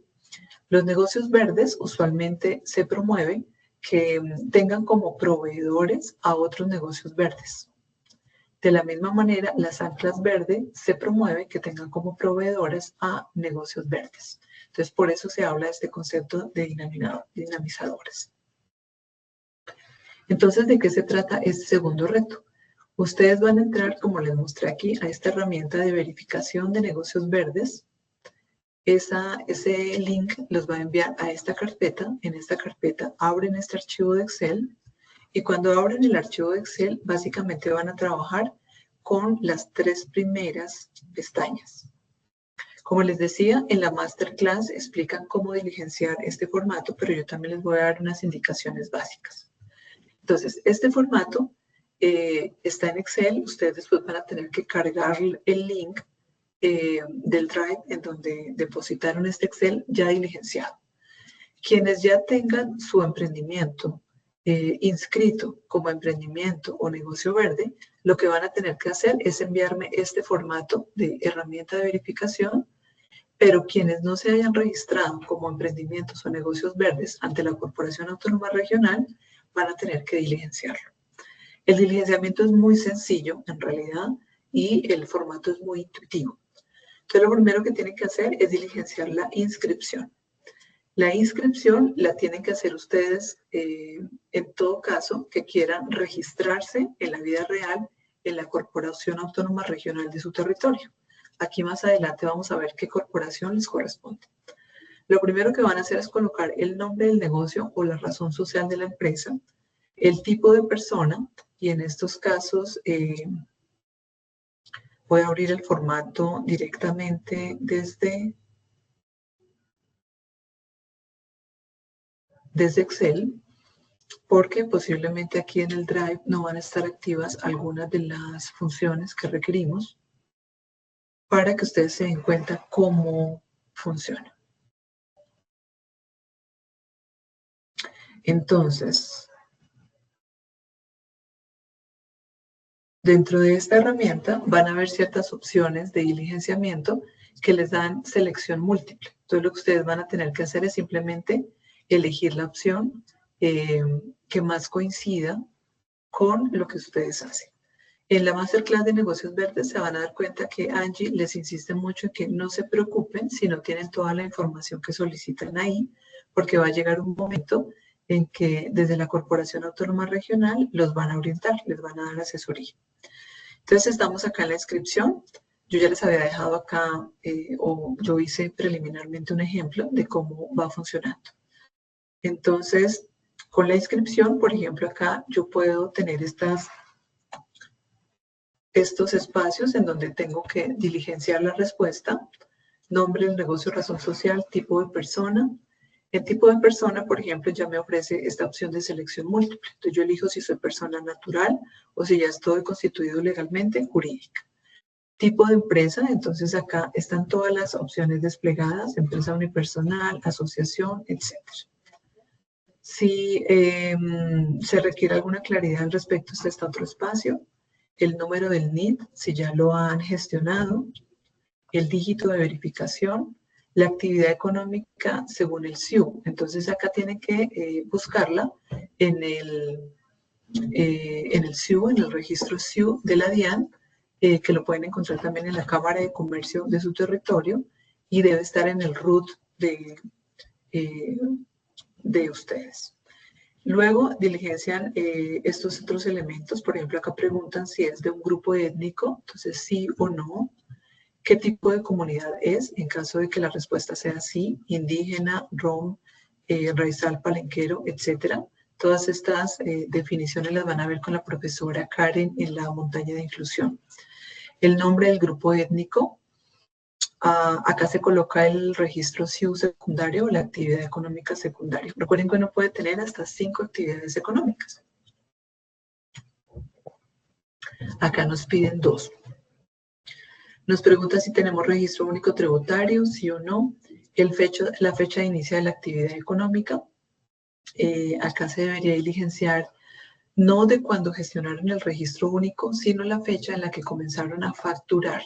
los negocios verdes usualmente se promueven que tengan como proveedores a otros negocios verdes. De la misma manera, las anclas verdes se promueven que tengan como proveedoras a negocios verdes. Entonces, por eso se habla de este concepto de dinamizadores. Entonces, ¿de qué se trata este segundo reto? Ustedes van a entrar, como les mostré aquí, a esta herramienta de verificación de negocios verdes. Ese link los va a enviar a esta carpeta. En esta carpeta abren este archivo de Excel y cuando abren el archivo de Excel, básicamente van a trabajar con las tres primeras pestañas. Como les decía, en la Masterclass explican cómo diligenciar este formato, pero yo también les voy a dar unas indicaciones básicas. Entonces, este formato está en Excel. Ustedes después van a tener que cargar el link del Drive en donde depositaron este Excel ya diligenciado. Quienes ya tengan su emprendimiento inscrito como emprendimiento o negocio verde, lo que van a tener que hacer es enviarme este formato de herramienta de verificación, pero quienes no se hayan registrado como emprendimientos o negocios verdes ante la Corporación Autónoma Regional van a tener que diligenciarlo. El diligenciamiento es muy sencillo en realidad y el formato es muy intuitivo. Entonces, lo primero que tienen que hacer es diligenciar la inscripción. La inscripción la tienen que hacer ustedes en todo caso que quieran registrarse en la vida real en la Corporación Autónoma Regional de su territorio. Aquí más adelante vamos a ver qué corporación les corresponde. Lo primero que van a hacer es colocar el nombre del negocio o la razón social de la empresa, el tipo de persona, y en estos casos voy a abrir el formato directamente desde Excel, porque posiblemente aquí en el Drive no van a estar activas algunas de las funciones que requerimos para que ustedes se den cuenta cómo funciona. Entonces, dentro de esta herramienta van a haber ciertas opciones de diligenciamiento que les dan selección múltiple. Entonces, lo que ustedes van a tener que hacer es simplemente elegir la opción que más coincida con lo que ustedes hacen. En la Masterclass de Negocios Verdes se van a dar cuenta que Angie les insiste mucho en que no se preocupen si no tienen toda la información que solicitan ahí, porque va a llegar un momento en que desde la Corporación Autónoma Regional los van a orientar, les van a dar asesoría. Entonces estamos acá en la inscripción. Yo ya les había dejado acá, o yo hice preliminarmente un ejemplo de cómo va funcionando. Entonces, con la inscripción, por ejemplo, acá yo puedo tener estos espacios en donde tengo que diligenciar la respuesta, nombre del negocio, razón social, tipo de persona. El tipo de persona, por ejemplo, ya me ofrece esta opción de selección múltiple. Entonces yo elijo si soy persona natural o si ya estoy constituido legalmente jurídica. Tipo de empresa, entonces acá están todas las opciones desplegadas, empresa unipersonal, asociación, etc. Si se requiere alguna claridad al respecto, está otro espacio. El número del NID, si ya lo han gestionado, el dígito de verificación, la actividad económica según el SIU. Entonces acá tienen que buscarla en el SIU, en el registro SIU de la DIAN, que lo pueden encontrar también en la Cámara de Comercio de su territorio y debe estar en el RUT de ustedes. Luego diligencian estos otros elementos. Por ejemplo, acá preguntan si es de un grupo étnico, entonces sí o no. ¿Qué tipo de comunidad es? En caso de que la respuesta sea sí, indígena, rom, raizal, palenquero, etc. Todas estas definiciones las van a ver con la profesora Karen en la montaña de inclusión. El nombre del grupo étnico. Acá se coloca el registro SIU secundario o la actividad económica secundaria. Recuerden que uno puede tener hasta 5 actividades económicas. Acá nos piden 2. Nos pregunta si tenemos registro único tributario, sí o no. La fecha de inicio de la actividad económica. Acá se debería diligenciar no de cuando gestionaron el registro único, sino la fecha en la que comenzaron a facturar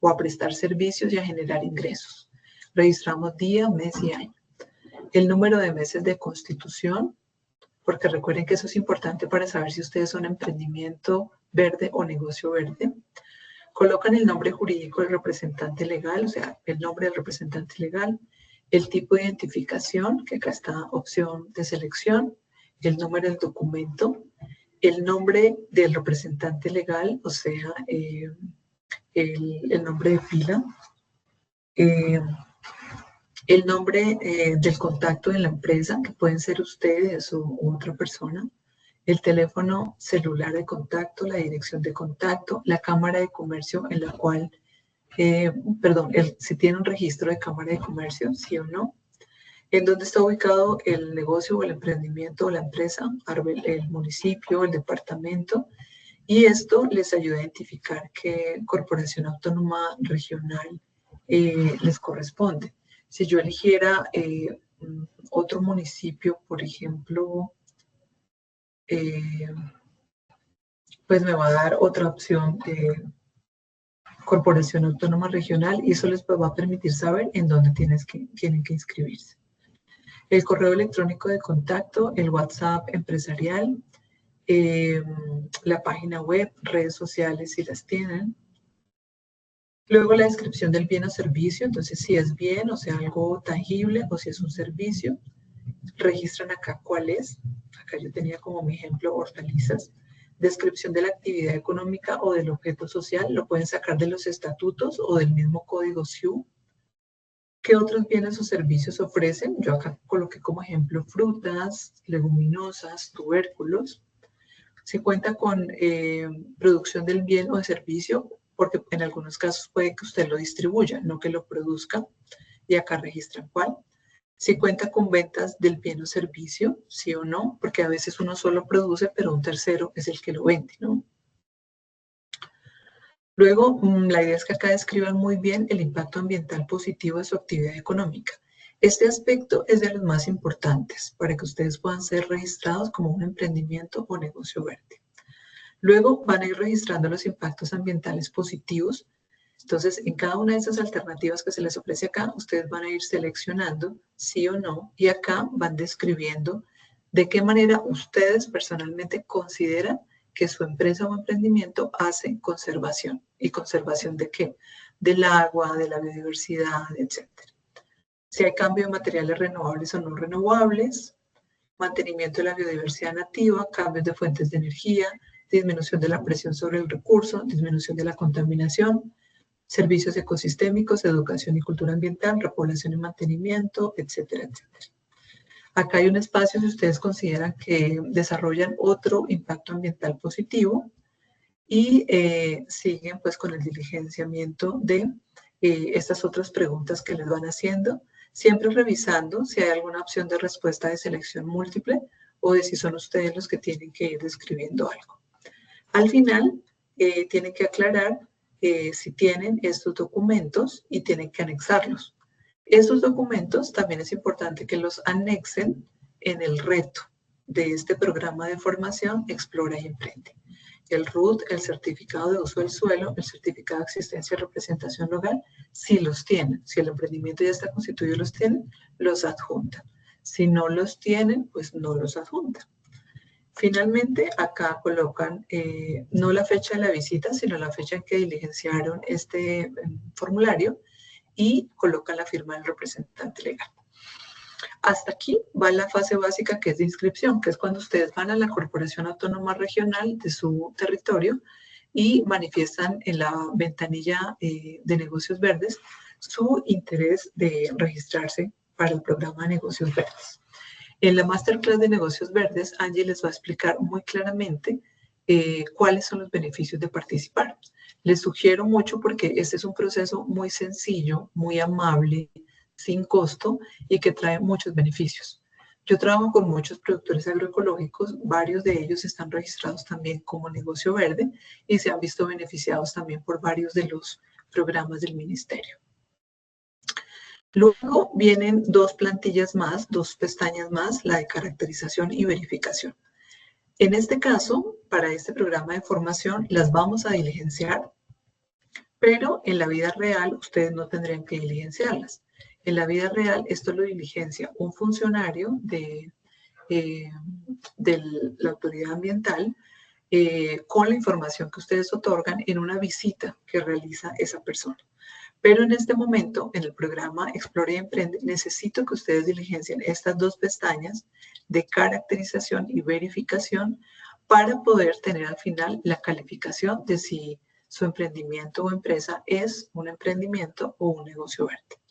o a prestar servicios y a generar ingresos. Registramos día, mes y año. El número de meses de constitución, porque recuerden que eso es importante para saber si ustedes son emprendimiento verde o negocio verde. Colocan el nombre jurídico del representante legal, o sea, el nombre del representante legal, el tipo de identificación, que acá está opción de selección, el número del documento, el nombre del representante legal, o sea, el nombre de pila, el nombre del contacto de la empresa, que pueden ser ustedes o otra persona, el teléfono celular de contacto, la dirección de contacto, la cámara de comercio en la cual, si tiene un registro de cámara de comercio, sí o no, en dónde está ubicado el negocio o el emprendimiento o la empresa, el municipio, el departamento, y esto les ayuda a identificar qué corporación autónoma regional les corresponde. Si yo eligiera otro municipio, por ejemplo, pues me va a dar otra opción de corporación autónoma regional y eso les va a permitir saber en dónde tienen que inscribirse. El correo electrónico de contacto, el WhatsApp empresarial, la página web, redes sociales si las tienen, Luego la descripción del bien o servicio, entonces si es bien, o sea, algo tangible, o si es un servicio. Registran acá cuál es. Acá yo tenía como mi ejemplo hortalizas. Descripción de la actividad económica o del objeto social, lo pueden sacar de los estatutos o del mismo código SIU. ¿Qué otros bienes o servicios ofrecen? Yo acá coloqué como ejemplo frutas, leguminosas, tubérculos. Se cuenta con producción del bien o de servicio, porque en algunos casos puede que usted lo distribuya, no que lo produzca, y acá registran cuál. Si cuenta con ventas del bien o servicio, sí o no, porque a veces uno solo produce, pero un tercero es el que lo vende, ¿no? Luego, la idea es que acá describan muy bien el impacto ambiental positivo de su actividad económica. Este aspecto es de los más importantes para que ustedes puedan ser registrados como un emprendimiento o negocio verde. Luego van a ir registrando los impactos ambientales positivos. Entonces, en cada una de esas alternativas que se les ofrece acá, ustedes van a ir seleccionando sí o no, y acá van describiendo de qué manera ustedes personalmente consideran que su empresa o emprendimiento hace conservación. ¿Y conservación de qué? Del agua, de la biodiversidad, etc. Si hay cambio de materiales renovables o no renovables, mantenimiento de la biodiversidad nativa, cambios de fuentes de energía, disminución de la presión sobre el recurso, disminución de la contaminación, servicios ecosistémicos, educación y cultura ambiental, repoblación y mantenimiento, etcétera, etcétera. Acá hay un espacio si ustedes consideran que desarrollan otro impacto ambiental positivo y siguen pues con el diligenciamiento de estas otras preguntas que les van haciendo, siempre revisando si hay alguna opción de respuesta de selección múltiple o de si son ustedes los que tienen que ir describiendo algo. Al final, tienen que aclarar si tienen estos documentos y tienen que anexarlos. Estos documentos también es importante que los anexen en el reto de este programa de formación Explora y Emprende. El RUT, el certificado de uso del suelo, el certificado de existencia y representación legal, si los tienen, si el emprendimiento ya está constituido y los tienen, los adjuntan. Si no los tienen, pues no los adjuntan. Finalmente, acá colocan no la fecha de la visita, sino la fecha en que diligenciaron este formulario y colocan la firma del representante legal. Hasta aquí va la fase básica que es de inscripción, que es cuando ustedes van a la Corporación Autónoma Regional de su territorio y manifiestan en la ventanilla de negocios verdes su interés de registrarse para el programa de negocios verdes. En la Masterclass de Negocios Verdes, Angie les va a explicar muy claramente cuáles son los beneficios de participar. Les sugiero mucho porque este es un proceso muy sencillo, muy amable, sin costo y que trae muchos beneficios. Yo trabajo con muchos productores agroecológicos, varios de ellos están registrados también como negocio verde y se han visto beneficiados también por varios de los programas del ministerio. Luego vienen dos plantillas más, dos pestañas más, la de caracterización y verificación. En este caso, para este programa de formación, las vamos a diligenciar, pero en la vida real ustedes no tendrían que diligenciarlas. En la vida real esto lo diligencia un funcionario de la autoridad ambiental con la información que ustedes otorgan en una visita que realiza esa persona. Pero en este momento, en el programa Explora y Emprende, necesito que ustedes diligencien estas dos pestañas de caracterización y verificación para poder tener al final la calificación de si su emprendimiento o empresa es un emprendimiento o un negocio verde.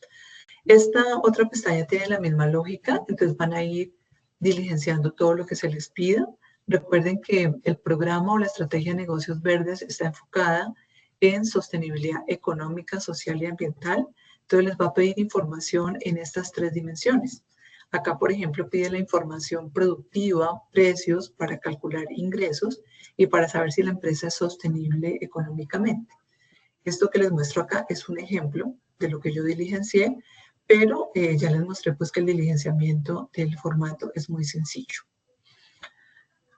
Esta otra pestaña tiene la misma lógica, entonces van a ir diligenciando todo lo que se les pida. Recuerden que el programa o la estrategia de negocios verdes está enfocada en sostenibilidad económica, social y ambiental. Entonces les va a pedir información en estas tres dimensiones. Acá, por ejemplo, pide la información productiva, precios para calcular ingresos y para saber si la empresa es sostenible económicamente. Esto que les muestro acá es un ejemplo de lo que yo diligencié, pero ya les mostré pues que el diligenciamiento del formato es muy sencillo.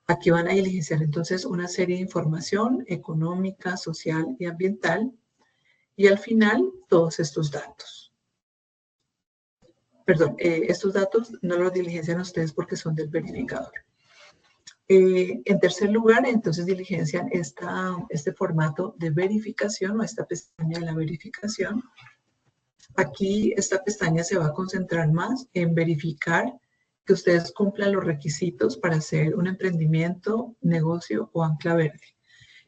Aquí van a diligenciar entonces una serie de información económica, social y ambiental y al final todos estos datos. Perdón, estos datos no los diligencian ustedes porque son del verificador. En tercer lugar, entonces diligencian este formato de verificación o esta pestaña de la verificación. Aquí esta pestaña se va a concentrar más en verificar que ustedes cumplan los requisitos para hacer un emprendimiento, negocio o ancla verde.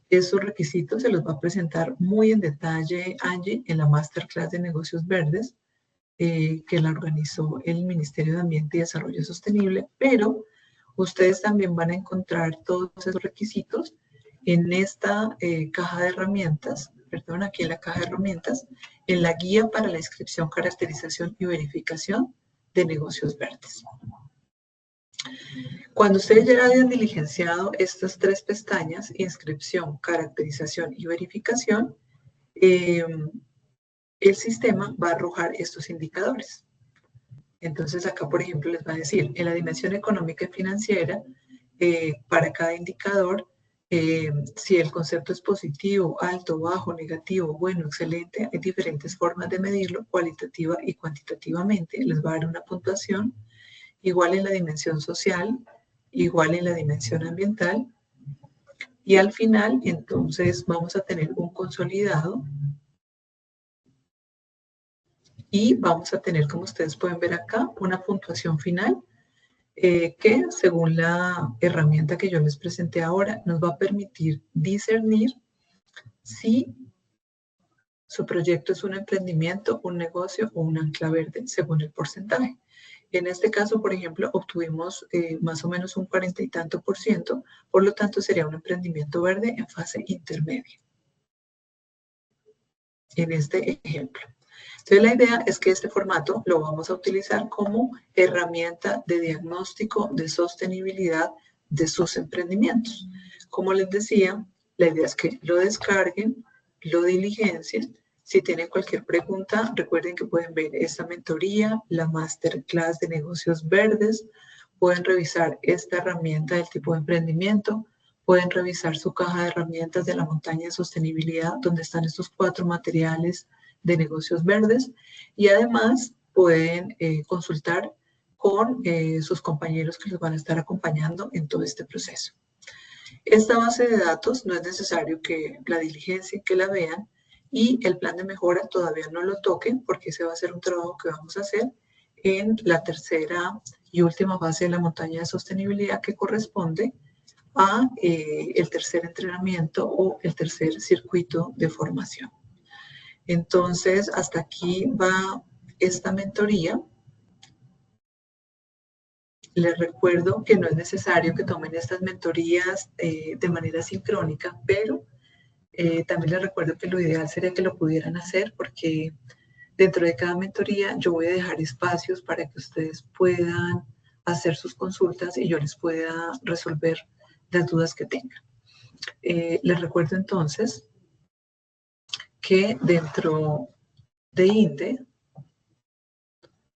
Esos requisitos se los va a presentar muy en detalle Angie en la Masterclass de Negocios Verdes que la organizó el Ministerio de Ambiente y Desarrollo Sostenible, pero ustedes también van a encontrar todos esos requisitos en esta caja de herramientas, perdón, aquí en la caja de herramientas, en la guía para la inscripción, caracterización y verificación de negocios verdes. Cuando ustedes ya hayan diligenciado estas tres pestañas, inscripción, caracterización y verificación, el sistema va a arrojar estos indicadores. Entonces acá, por ejemplo, les va a decir, en la dimensión económica y financiera, para cada indicador, si el concepto es positivo, alto, bajo, negativo, bueno, excelente, hay diferentes formas de medirlo, cualitativa y cuantitativamente. Les va a dar una puntuación, igual en la dimensión social, igual en la dimensión ambiental. Y al final, entonces, vamos a tener un consolidado y vamos a tener, como ustedes pueden ver acá, una puntuación final que, según la herramienta que yo les presenté ahora, nos va a permitir discernir si su proyecto es un emprendimiento, un negocio o un ancla verde, según el porcentaje. En este caso, por ejemplo, obtuvimos más o menos un 40 y tanto %, por lo tanto sería un emprendimiento verde en fase intermedia. En este ejemplo. Entonces la idea es que este formato lo vamos a utilizar como herramienta de diagnóstico de sostenibilidad de sus emprendimientos. Como les decía, la idea es que lo descarguen, lo diligencien. Si tienen cualquier pregunta, recuerden que pueden ver esta mentoría, la Masterclass de Negocios Verdes, pueden revisar esta herramienta del tipo de emprendimiento, pueden revisar su caja de herramientas de la montaña de sostenibilidad, donde están estos 4 materiales de negocios verdes, y además pueden consultar con sus compañeros que los van a estar acompañando en todo este proceso. Esta base de datos no es necesario que la diligencien, que la vean, y el plan de mejora todavía no lo toquen porque ese va a ser un trabajo que vamos a hacer en la tercera y última fase de la montaña de sostenibilidad, que corresponde a el tercer entrenamiento o el tercer circuito de formación. Entonces, hasta aquí va esta mentoría. Les recuerdo que no es necesario que tomen estas mentorías de manera sincrónica, pero también les recuerdo que lo ideal sería que lo pudieran hacer porque dentro de cada mentoría yo voy a dejar espacios para que ustedes puedan hacer sus consultas y yo les pueda resolver las dudas que tengan. Les recuerdo entonces que dentro de INDE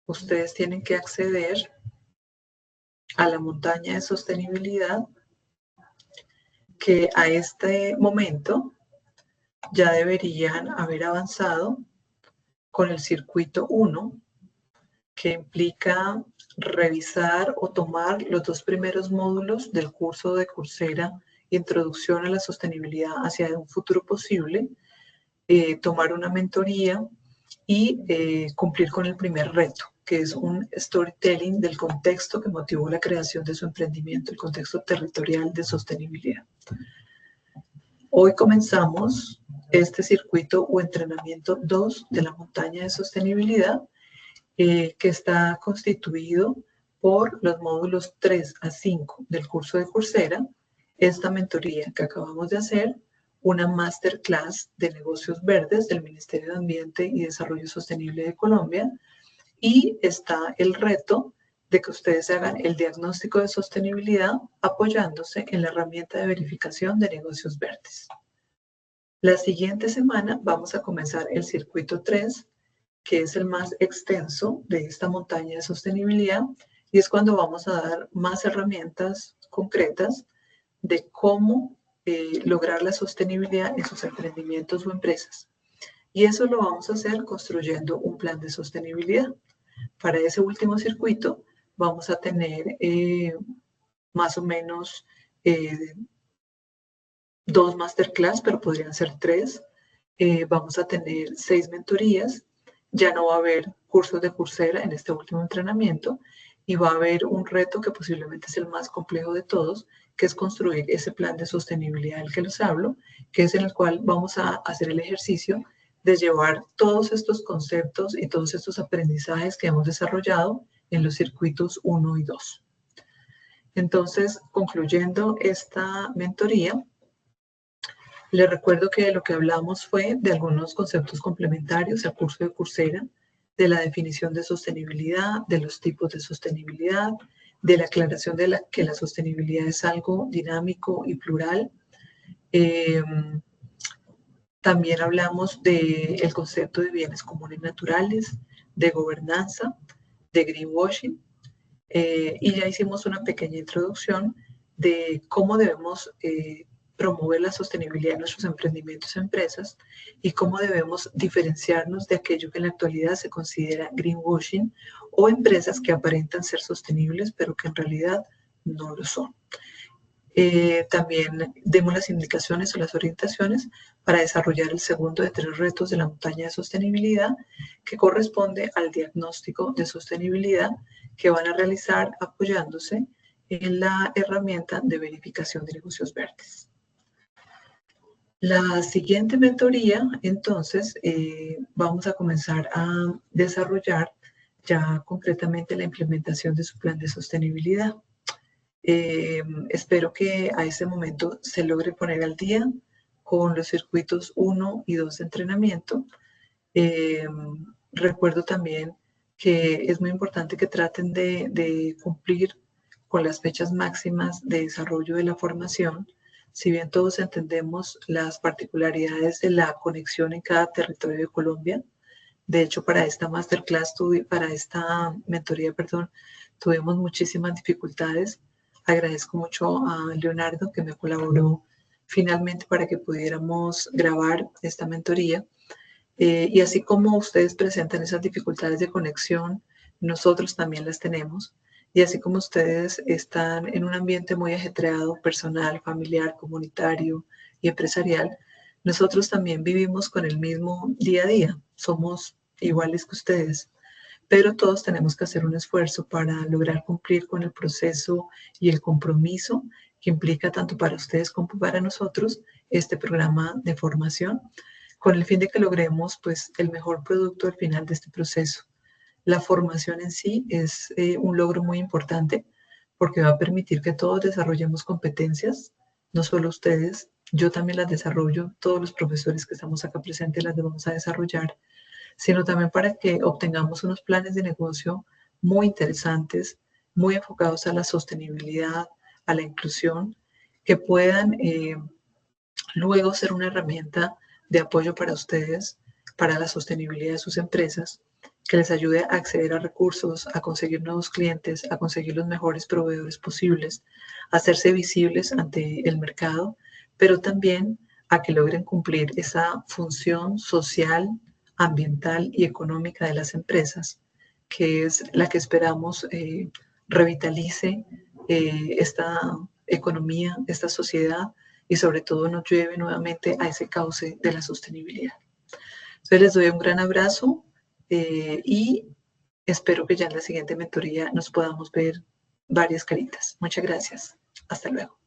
ustedes tienen que acceder a la montaña de sostenibilidad, que a este momento ya deberían haber avanzado con el circuito 1, que implica revisar o tomar los 2 primeros módulos del curso de Coursera, Introducción a la Sostenibilidad hacia un futuro posible, tomar una mentoría y cumplir con el primer reto, que es un storytelling del contexto que motivó la creación de su emprendimiento, el contexto territorial de sostenibilidad. Hoy comenzamos este circuito o entrenamiento 2 de la montaña de sostenibilidad, que está constituido por los módulos 3 a 5 del curso de Coursera, esta mentoría que acabamos de hacer, una masterclass de negocios verdes del Ministerio de Ambiente y Desarrollo Sostenible de Colombia, y está el reto de que ustedes hagan el diagnóstico de sostenibilidad apoyándose en la herramienta de verificación de negocios verdes. La siguiente semana vamos a comenzar el circuito 3, que es el más extenso de esta montaña de sostenibilidad, y es cuando vamos a dar más herramientas concretas de cómo lograr la sostenibilidad en sus emprendimientos o empresas. Y eso lo vamos a hacer construyendo un plan de sostenibilidad. Para ese último circuito vamos a tener más o menos 2 masterclass, pero podrían ser 3. Vamos a tener 6 mentorías. Ya no va a haber cursos de Coursera en este último entrenamiento y va a haber un reto que posiblemente es el más complejo de todos, que es construir ese plan de sostenibilidad del que les hablo, que es en el cual vamos a hacer el ejercicio de llevar todos estos conceptos y todos estos aprendizajes que hemos desarrollado en los circuitos 1 y 2. Entonces, concluyendo esta mentoría, les recuerdo que lo que hablamos fue de algunos conceptos complementarios al curso de Coursera, de la definición de sostenibilidad, de los tipos de sostenibilidad, de la aclaración de que la sostenibilidad es algo dinámico y plural. También hablamos del concepto de bienes comunes naturales, de gobernanza, de greenwashing, y ya hicimos una pequeña introducción de cómo debemos promover la sostenibilidad de nuestros emprendimientos e empresas y cómo debemos diferenciarnos de aquello que en la actualidad se considera greenwashing o empresas que aparentan ser sostenibles pero que en realidad no lo son. También demos las indicaciones o las orientaciones para desarrollar el segundo de 3 retos de la montaña de sostenibilidad, que corresponde al diagnóstico de sostenibilidad que van a realizar apoyándose en la herramienta de verificación de negocios verdes. La siguiente mentoría, entonces, vamos a comenzar a desarrollar ya concretamente la implementación de su plan de sostenibilidad. Espero que a ese momento se logre poner al día con los circuitos 1 y 2 de entrenamiento. Recuerdo también que es muy importante que traten de cumplir con las fechas máximas de desarrollo de la formación. Si bien todos entendemos las particularidades de la conexión en cada territorio de Colombia, de hecho para esta masterclass, para esta mentoría, perdón, tuvimos muchísimas dificultades. Agradezco mucho a Leonardo que me colaboró finalmente para que pudiéramos grabar esta mentoría. Y así como ustedes presentan esas dificultades de conexión, nosotros también las tenemos. Y así como ustedes están en un ambiente muy ajetreado, personal, familiar, comunitario y empresarial, nosotros también vivimos con el mismo día a día. Somos iguales que ustedes, pero todos tenemos que hacer un esfuerzo para lograr cumplir con el proceso y el compromiso que implica tanto para ustedes como para nosotros este programa de formación, con el fin de que logremos pues, el mejor producto al final de este proceso. La formación en sí es un logro muy importante porque va a permitir que todos desarrollemos competencias, no solo ustedes, yo también las desarrollo, todos los profesores que estamos acá presentes las vamos a desarrollar, sino también para que obtengamos unos planes de negocio muy interesantes, muy enfocados a la sostenibilidad, a la inclusión, que puedan luego ser una herramienta de apoyo para ustedes, para la sostenibilidad de sus empresas, que les ayude a acceder a recursos, a conseguir nuevos clientes, a conseguir los mejores proveedores posibles, a hacerse visibles ante el mercado, pero también a que logren cumplir esa función social, ambiental y económica de las empresas, que es la que esperamos revitalice esta economía, esta sociedad y sobre todo nos lleve nuevamente a ese cauce de la sostenibilidad. Entonces les doy un gran abrazo y espero que ya en la siguiente mentoría nos podamos ver varias caritas. Muchas gracias. Hasta luego.